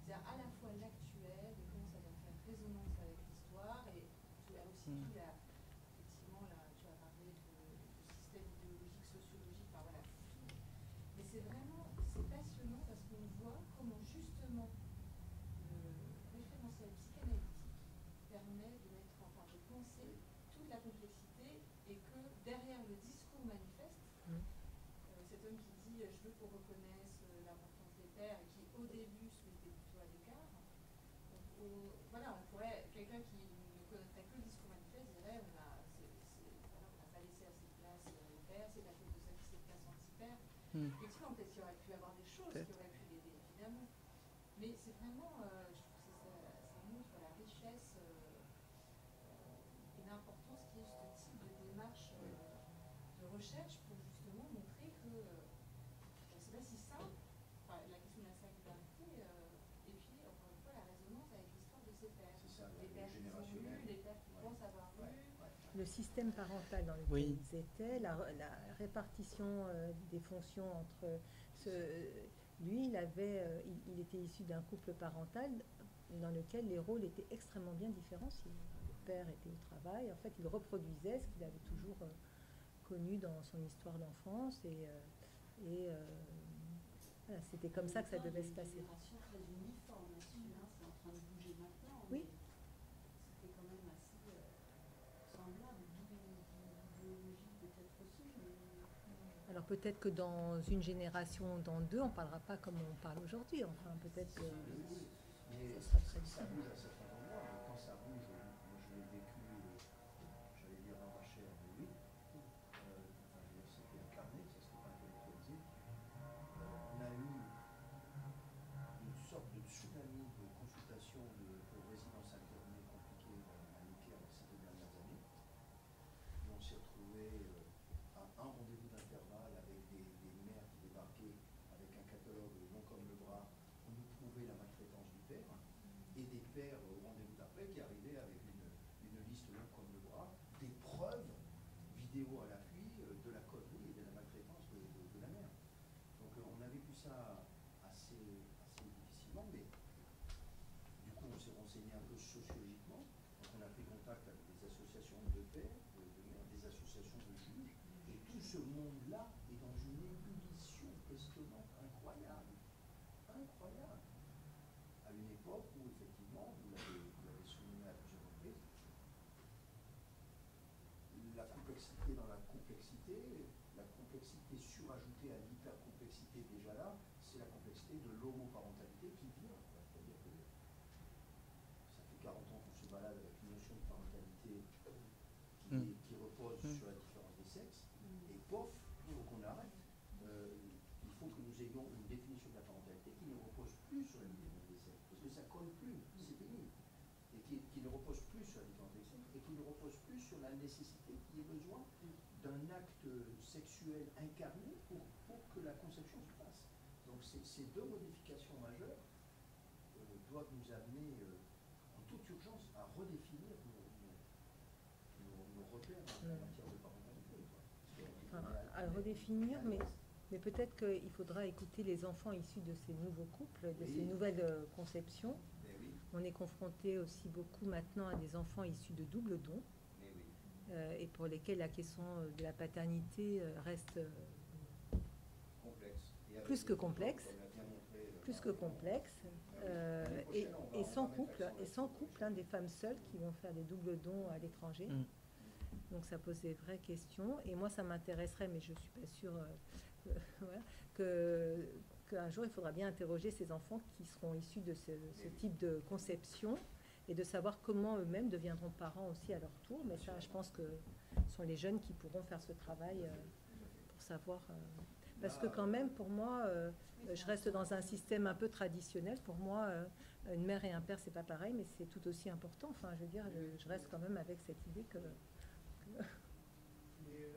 E: C'est-à-dire à la fois l'actuel, et comment ça vient faire résonance avec l'histoire, et tu as aussi tout la... Effectivement, là, tu as parlé du système idéologique, sociologique, enfin voilà, tout. Mais c'est passionnant parce qu'on voit comment justement le référentiel psychanalytique permet de penser toute la complexité et que derrière le discours manifeste, cet homme qui dit je veux qu'on reconnaisse l'importance des pères et qui au début se mettait plutôt à l'écart, voilà, on pourrait, quelqu'un qui ne connaîtrait que le discours manifeste dirait on n'a pas laissé assez de place aux pères, c'est la faute de celle qui s'est place anti-père. Effectivement, peut-être qu'il aurait pu avoir des choses qui auraient pu l'aider, évidemment. Mais c'est vraiment, je trouve que ça montre la richesse et l'importance qui est ce type de démarche de recherche pour justement montrer que c'est pas si simple, enfin, la question de la singularité, et puis encore une fois la résonance avec l'histoire de ces pères. Les pères qui ont lu, les pères qui pensent avoir lu.
A: Le système parental dans lequel ils étaient, la répartition des fonctions entre lui, il était issu d'un couple parental dans lequel les rôles étaient extrêmement bien différenciés. Le père était au travail, en fait, il reproduisait ce qu'il avait toujours connu dans son histoire d'enfance, et voilà, c'était comme ça que ça devait se passer.
D: Une génération très uniforme là-dessus, hein, c'est en train de bouger maintenant.
A: Oui.
D: C'était quand même assez semblable, idéologie peut-être aussi, mais...
A: Alors peut-être que dans une génération, dans deux, on ne parlera pas comme on parle aujourd'hui. Enfin, peut-être que
B: Mais
A: ça sera très
B: ça
A: différent.
B: bouge à certains endroits, mais quand ça bouge, moi je l'ai vécu, j'allais dire dans ma chair, mais oui, c'était incarné, ça c'était pas intellectualisé. On a eu une sorte de tsunami de consultation pour résidence alternée compliquée à Necker ces 2 dernières années. Et on s'est retrouvé à un rendez-vous d'intervalle avec des mères qui débarquaient avec un catalogue long comme le bras où nous prouver la maltraitance du père, et des pères au rendez-vous d'après qui arrivaient avec une liste longue comme le bras, des preuves vidéo à l'appui de la connerie et de la maltraitance de la mère. Donc on a vécu ça assez difficilement, mais du coup on s'est renseigné un peu sociologiquement, donc on a pris contact avec des associations de pères, de mères, des associations de juges, et tout ce monde-là est dans une ébullition questionnante incroyable, à une époque où effectivement, vous l'avez souligné à plusieurs reprises, la complexité dans la complexité surajoutée à l'hypercomplexité déjà là, c'est la complexité de l'homoparentalité qui vient. C'est-à-dire que ça fait 40 ans conception de parentalité qui repose sur la différence des sexes, et pof, il faut qu'on arrête. Il faut que nous ayons une définition de la parentalité qui ne repose plus sur la différence des sexes, parce que ça colle plus, c'est fini, et qui ne repose plus sur la différence des sexes, et qui ne repose plus sur la nécessité qu'il y ait besoin d'un acte sexuel incarné pour que la conception se fasse. Donc ces deux modifications majeures doivent nous amener en toute urgence à redéfinir nos repères en matière de parentalité.
A: À redéfinir, mais peut-être qu'il faudra écouter les enfants issus de ces nouveaux couples, de ces nouvelles conceptions. On est confronté aussi beaucoup maintenant à des enfants issus de double dons, et pour lesquels la question de la paternité reste plus que complexe, et sans couple, hein, des femmes seules qui vont faire des doubles dons à l'étranger. Donc ça pose des vraies questions. Et moi, ça m'intéresserait, mais je ne suis pas sûre voilà, qu'un jour, il faudra bien interroger ces enfants qui seront issus de ce type de conception et de savoir comment eux-mêmes deviendront parents aussi à leur tour. Mais ça, je pense que ce sont les jeunes qui pourront faire ce travail pour savoir... parce que quand même, pour moi, je reste dans un système un peu traditionnel. Pour moi, une mère et un père, c'est pas pareil, mais c'est tout aussi important. Enfin, je veux dire, je reste quand même avec cette idée que...
F: Mais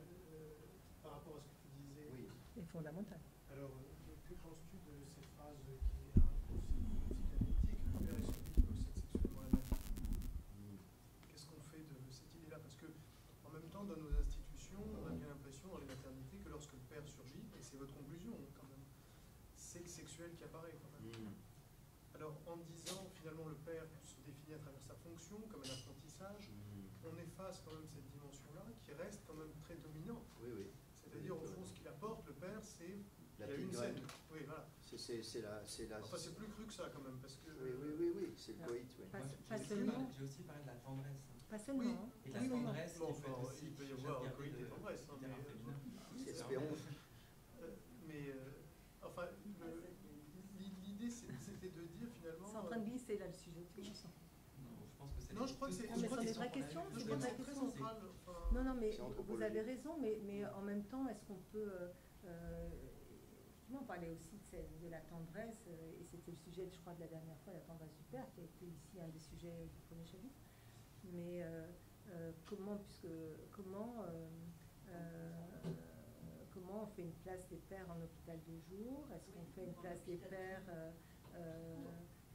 F: par rapport à ce que tu disais,
A: est fondamental.
F: alors que penses-tu de cette phrase qui est un psychanalytique, le père est celui qui possède sexuellement la mère? Qu'est-ce qu'on fait de cette idée-là? Parce que en même temps, dans nos institutions, on a bien l'impression dans les maternités que lorsque le père surgit, et c'est votre conclusion quand même, c'est le sexuel qui apparaît quand même. Alors en disant finalement le père se définit à travers sa fonction comme un apprentissage, on efface quand même cette dimension-là qui reste quand même très dominante. C'est-à-dire au fond ce qu'il apporte, le père, c'est
B: la
F: il y a une scène. Oui, voilà.
B: C'est la...
F: Enfin, c'est plus cru que ça quand même, parce que...
B: Oui, c'est le coït, oui.
A: Pas seulement.
C: J'ai aussi parlé de la tendresse.
A: Pas seulement.
F: Oui.
A: Hein.
C: Et la tendresse,
F: Bon,
C: qui peut être
F: enfin,
C: aussi
F: il peut y avoir
C: garder
F: coït et
C: de-
F: tendresse, hein,
C: terrain féminin.
B: Espérons.
F: mais enfin, l'idée c'était de dire finalement...
A: C'est en train de glisser là le sujet. Tu vois,
C: Non, je pense que c'est...
F: Non, je crois que c'est...
A: Non, mais ce sont des vraies questions.
F: Je
A: C'est
F: crois
A: des
F: que
A: vraies
F: c'est très
A: questions.
F: central. Enfin,
A: Non, mais
B: C'est
A: vous
B: anthropologique.
A: avez raison, mais en même temps, est-ce qu'on peut... effectivement, on parlait aussi de la tendresse, et c'était le sujet, je crois, de la dernière fois, la tendresse du père, qui a été ici un des sujets du premier chapitre. Mais comment on fait une place des pères en hôpital de jour? Est-ce qu'on fait une place des pères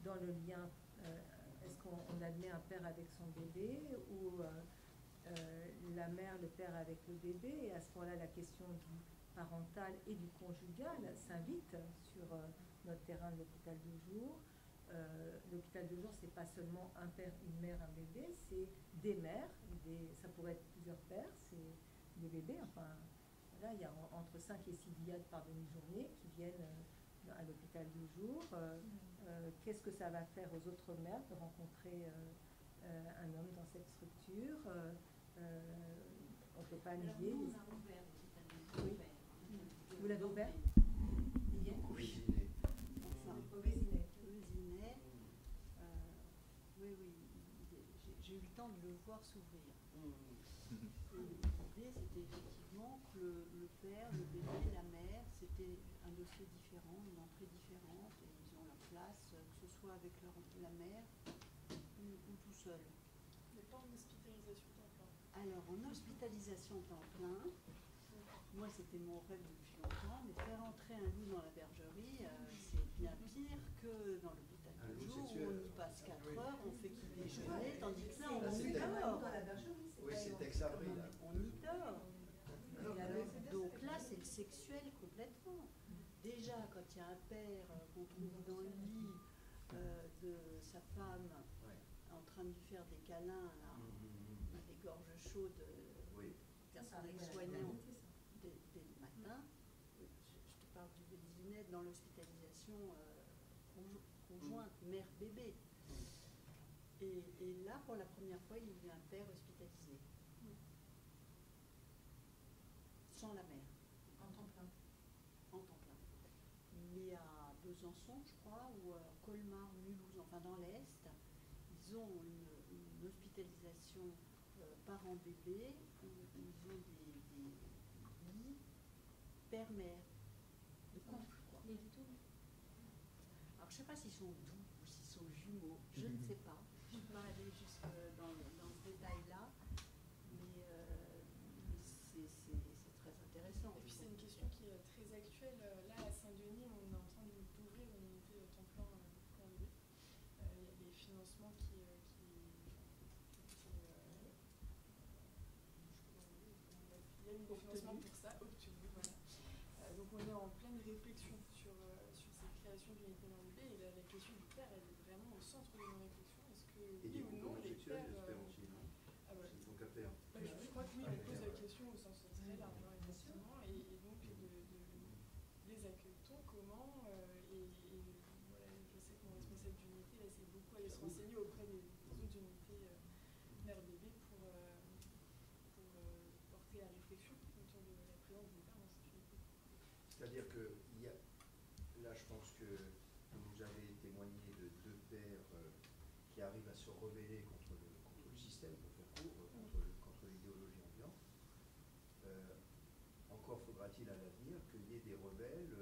A: dans le lien est-ce qu'on admet un père avec son bébé ou la mère, le père avec le bébé? Et à ce moment-là, la question du parental et du conjugal s'invite sur notre terrain de l'hôpital de jour. L'hôpital de jour, c'est pas seulement un père, une mère, un bébé, c'est des mères, ça pourrait être plusieurs pères, c'est des bébés. Enfin, là, il y a entre 5 et 6 diades par demi-journée qui viennent à l'hôpital de jour. Qu'est-ce que ça va faire aux autres mères de rencontrer un homme dans cette structure? On ne peut pas nier.
D: On a ouvert l'hôpital de jour.
A: Vous l'avez ouvert?
B: Oui.
G: Enfin,
A: Vésinet.
G: Vésinet, oui, j'ai eu le temps de le voir s'ouvrir. Et l'idée, c'était effectivement que le père, le bébé, la mère, c'était un dossier différent, une entrée différente, et ils ont leur place, que ce soit avec la mère ou tout seul.
E: Mais pas en hospitalisation temps plein.
G: Alors, en hospitalisation temps plein, moi c'était mon rêve depuis longtemps, mais faire entrer un loup dans la bergerie, c'est bien pire que dans l'hôpital
B: Un
G: de
B: loup
G: jour où
B: sexuel.
G: on y passe 4 heures, on fait qu'il déjeuner, tandis que là on y
B: c'était-
G: dort.
B: Oui, c'est Tex-Avril.
G: On y dort. Donc là, c'est le sexuel complètement. Déjà, quand il y a un père qu'on trouve dans le lit de sa femme en train de lui faire des câlins, là, des gorges chaudes,
B: Oui.
G: personnel soignant dès le matin, je te parle du Vésinet dans l'hospitalisation conjointe, mère-bébé. Et là, pour la première fois, il y a eu un père hospitalisé. Sans la mère.
A: En temps plein.
G: En temps plein. Mais à Besançon, je crois, ou à Colmar, Mulhouse, enfin dans l'Est, ils ont une hospitalisation parent-bébé où ils ont des lits père-mère, de couple, quoi.
E: Les doubles.
G: Alors, je ne sais pas s'ils sont doux ou s'ils sont jumeaux, je ne sais pas. Je ne suis pas allée jusque dans ce détail-là, mais c'est très intéressant.
E: Et puis c'est une question qui est très actuelle. Là, à Saint-Denis, on est en train d'ouvrir une unité temps plein pour un bébé. Il y a des financements il y a des financements pour ça, obtenus, voilà. Donc on est en pleine réflexion sur cette création d'unité d'un bébé. Et la question du père, elle est vraiment au centre de nos réflexions. Est-ce que
B: Et
E: oui
B: des
E: ou
B: couples
E: non les
B: homosexuels,
E: pères...
B: j'espère aussi, non?
E: Ah ouais.
B: Ils sont qu'à faire.
E: Je crois que oui, on pose la question au sens très large, effectivement, et donc les accueille-t-on, comment, et voilà, je sais que mon responsable d'unité essaie beaucoup d'aller se renseigner auprès des autres unités mère-bébé pour porter la réflexion autour de la présence des pères dans cette unité.
B: C'est-à-dire que là, je pense que vous avez témoigné de deux pères qui arrivent à se rebeller contre le système, pour faire court, contre l'idéologie ambiante. Encore faudra-t-il à l'avenir qu'il y ait des rebelles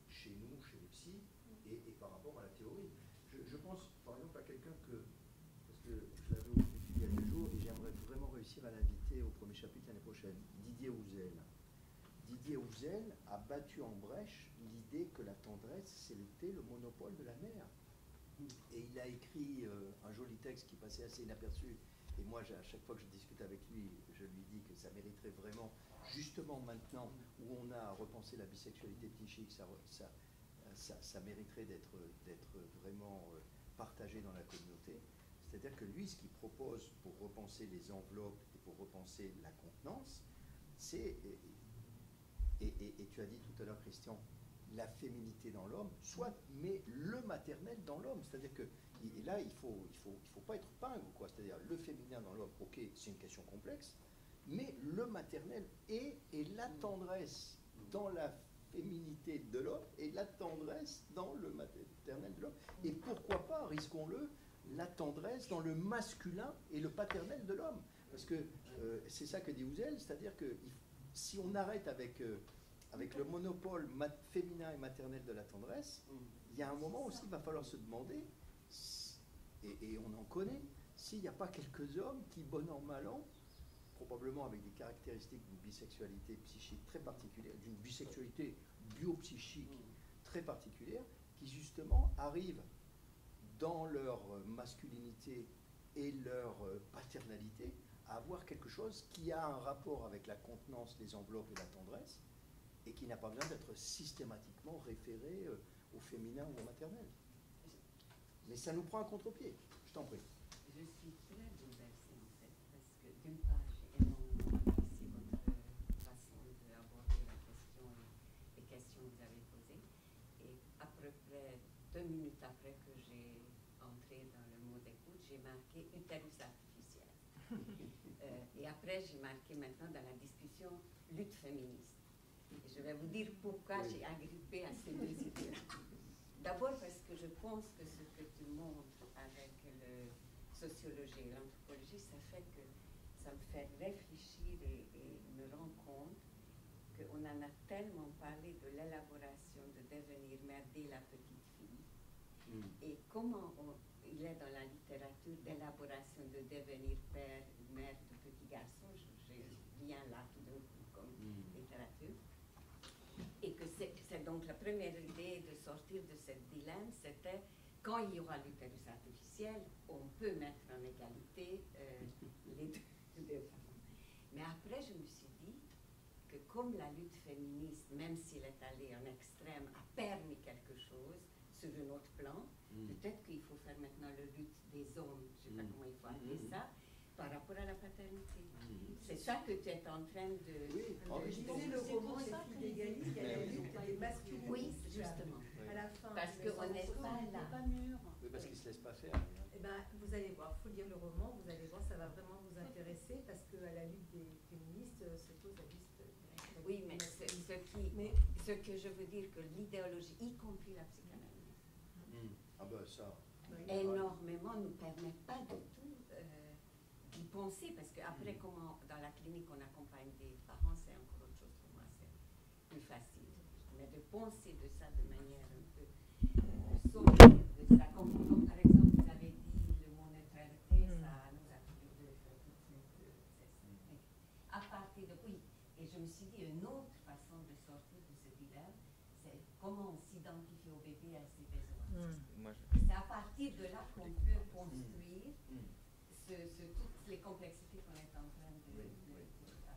B: chez nous, chez les psys, et par rapport à la théorie. Je pense par exemple à quelqu'un parce que je l'avais au bout il y a 2 jours, et j'aimerais vraiment réussir à l'inviter au premier chapitre l'année prochaine, Didier Houzel. Didier Houzel a battu en brèche l'idée que la tendresse, c'était le monopole de la mère. Et il a écrit un joli texte qui passait assez inaperçu. Et moi, à chaque fois que je discute avec lui, je lui dis que ça mériterait vraiment, justement maintenant où on a repensé la bisexualité psychique, ça mériterait d'être vraiment partagé dans la communauté. C'est-à-dire que lui, ce qu'il propose pour repenser les enveloppes et pour repenser la contenance, c'est... Et tu as dit tout à l'heure, Christian, la féminité dans l'homme, soit, mais le maternel dans l'homme. C'est-à-dire que, et là, il faut pas être pingre, quoi. C'est-à-dire, le féminin dans l'homme, ok, c'est une question complexe, mais le maternel et la tendresse dans la féminité de l'homme et la tendresse dans le maternel de l'homme. Et pourquoi pas, risquons-le, la tendresse dans le masculin et le paternel de l'homme. Parce que c'est ça que dit Houzel, c'est-à-dire que si on arrête avec le monopole féminin et maternel de la tendresse, il y a un moment aussi, il va falloir se demander, et on en connaît, s'il n'y a pas quelques hommes qui, bon an, mal an, probablement avec des caractéristiques d'une bisexualité psychique très particulière, d'une bisexualité biopsychique très particulière, qui justement arrivent dans leur masculinité et leur paternalité à avoir quelque chose qui a un rapport avec la contenance, les enveloppes et la tendresse, et qui n'a pas besoin d'être systématiquement référé au féminin ou au maternel. Mais ça nous prend un contre-pied. Je t'en prie.
D: Je suis très bouleversée en fait, parce que d'une part, j'ai énormément apprécié votre façon d'aborder la question et les questions que vous avez posées. Et à peu près 2 minutes après que j'ai entré dans le mot d'écoute, j'ai marqué utérus artificiel. Et après, j'ai marqué maintenant dans la discussion lutte féministe. Et je vais vous dire pourquoi j'ai agrippé à ces 2 idées. D'abord parce que je pense que ce que tu montres avec la sociologie et l'anthropologie, ça me fait réfléchir et me rendre compte qu'on en a tellement parlé de l'élaboration de devenir mère dès la petite fille. Et comment il est dans la littérature d'élaboration de devenir père ou mère de petit garçon, je viens là tout d'un coup comme littérature. Et que c'est donc la première idée de sortir de cette dilemme, c'était quand il y aura l'utérus artificiel, on peut mettre en égalité les deux femmes. Mais après, je me suis dit que comme la lutte féministe, même s'elle est allée en extrême, a permis quelque chose sur un autre plan, peut-être qu'il faut faire maintenant la lutte des hommes, je ne sais pas comment il faut appeler ça, par rapport à la paternité. C'est ça que tu es en train de...
A: Je disais le roman Les filles d'Égalie, il y a la lutte des masculins.
D: Oui, justement.
A: À la fin.
D: Parce qu'on n'est pas là.
G: Pas mûr.
B: Oui, parce qu'ils ne se laissent pas faire.
A: Eh ben, vous allez voir, il faut lire le roman, vous allez voir, ça va vraiment vous intéresser, parce qu'à la lutte des féministes s'oppose la liste.
D: Oui, mais ce que je veux dire, que l'idéologie, y compris la psychanalyse,
B: Ah ben ça.
D: énormément, ne permet pas du tout y penser, parce qu'après, comment dans la clinique on accompagne des parents, c'est encore autre chose pour moi, c'est plus facile. Mais de penser de ça de manière un peu sortir de ça, comme par exemple vous avez dit le mot neutralité, ça nous a tous les deux fait tout de suite. À partir de oui, et je me suis dit une autre façon de sortir de ce dilemme, c'est comment on s'identifie au bébé à ses besoins. C'est à partir de là qu'on peut construire toutes les complexités qu'on est en train de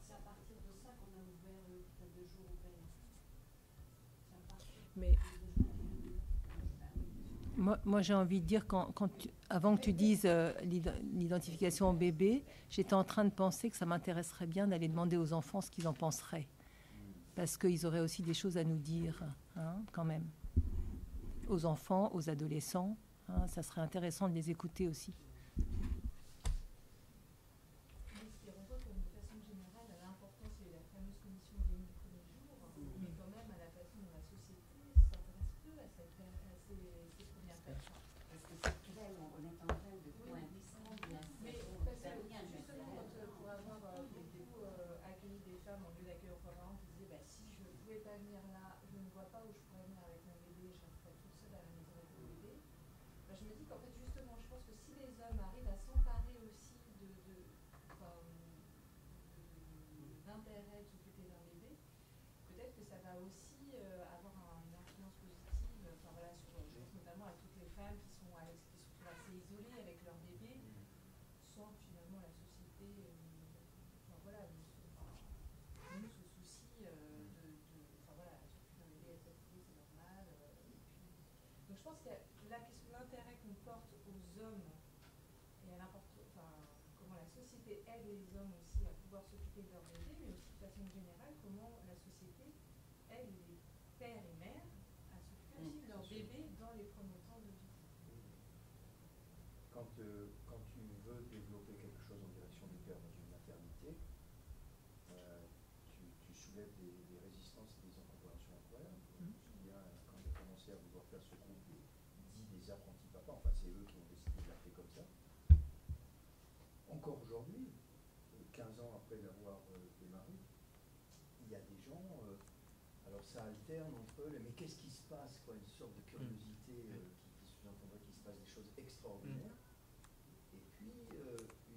G: C'est à partir de ça qu'on a ouvert l'hôpital de jour au Père. C'est à partir
A: Mais moi j'ai envie de dire, avant que tu dises l'identification au bébé, j'étais en train de penser que ça m'intéresserait bien d'aller demander aux enfants ce qu'ils en penseraient. Parce qu'ils auraient aussi des choses à nous dire, hein, quand même. Aux enfants, aux adolescents, hein, ça serait intéressant de les écouter aussi.
E: Je pense que l'intérêt qu'on porte aux hommes et à comment la société aide les hommes aussi à pouvoir s'occuper de leurs bébés, mais aussi de façon générale, comment la société aide les pères et mères à s'occuper aussi de leurs bébés dans les premiers temps de vie.
B: Quand tu veux développer quelque chose en direction du père dans une maternité, tu soulèves des résistances et des incompréhensions incroyables. Je me souviens, quand j'ai commencé à vouloir faire ce groupe dit des apprentis papas, enfin c'est eux qui ont décidé de l'appeler comme ça. Encore aujourd'hui, 15 ans après l'avoir démarré, il y a des gens, alors ça alterne entre eux, mais qu'est-ce qui se passe, quoi, une sorte de curiosité qui sous-entendrait qu'il se passe des choses extraordinaires, et puis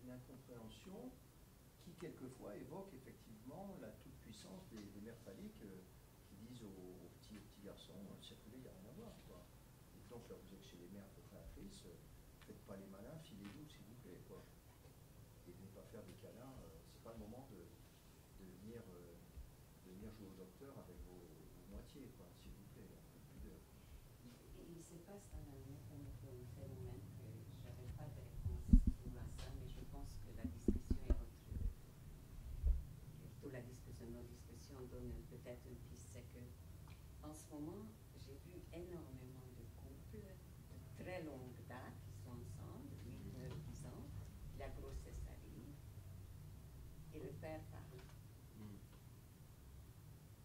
B: une incompréhension qui quelquefois évoque effectivement la toute-puissance des mères phalliques qui disent aux petits garçons, circulez, il n'y a rien à voir, quoi. Et donc là vous êtes chez les mères procréatrices, faites pas les malins, filez-nous s'il vous plaît, quoi. Et venez pas faire des câlins, c'est pas le moment de venir jouer au docteur avec vos moitiés, quoi, s'il vous plaît, un peu de pudeur.
D: Il se passe un phénomène que je n'avais pas de réponse pour à ça, mais je pense que la discussion est nos discussions donnent peut-être une piste, c'est que en ce moment, j'ai vu énormément de couples de très longue date qui sont ensemble, 8, 9, 10 ans, la grossesse arrive, et le père parle.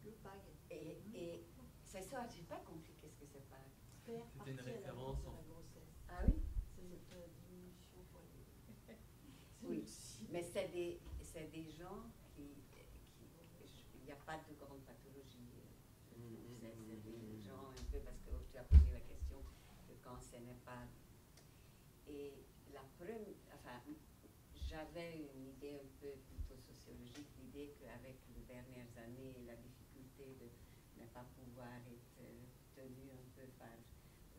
G: Le PAG.
D: Et c'est ça, j'ai pas compris qu'est-ce que c'est PAG.
C: C'était une référence en
G: la grossesse.
D: Ah oui?
G: C'est cette diminution pour les...
D: Oui, mais c'est des gens qui il n'y a pas de grande pathologie. C'est des gens un peu, parce que tu as posé la question que quand ce n'est pas. Et la première, enfin, j'avais une idée un peu plutôt sociologique, l'idée qu'avec les dernières années, la difficulté de ne pas pouvoir être tenu un peu par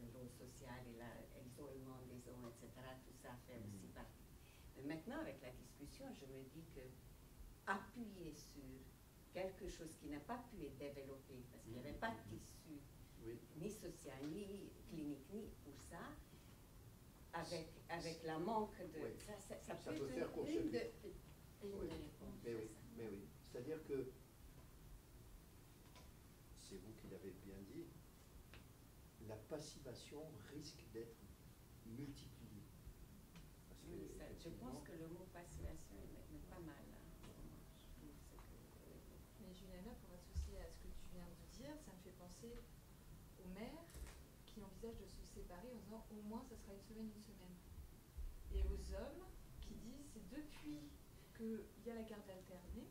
D: le rôle social et l'isolement des hommes, etc., tout ça fait aussi partie. Mais maintenant, avec la discussion, je me dis que appuyer sur quelque chose qui n'a pas pu être développé, parce qu'il n'y avait pas de tissu, ni social, ni clinique, ni pour ça, avec la manque de... Ça peut
B: faire
D: être
B: court-circuit.
D: une réponse.
B: Mais oui. C'est-à-dire que, c'est vous qui l'avez bien dit, la passivation risque d'être multipliée. Parce que,
D: Oui, je pense que le mot passivation est pas mal.
E: Mais Juliana, pour associer à ce que tu viens de dire, ça me fait penser aux mères qui envisagent de se séparer en disant au moins ça sera une semaine. Et aux hommes qui qui disent c'est depuis qu'il y a la garde alternée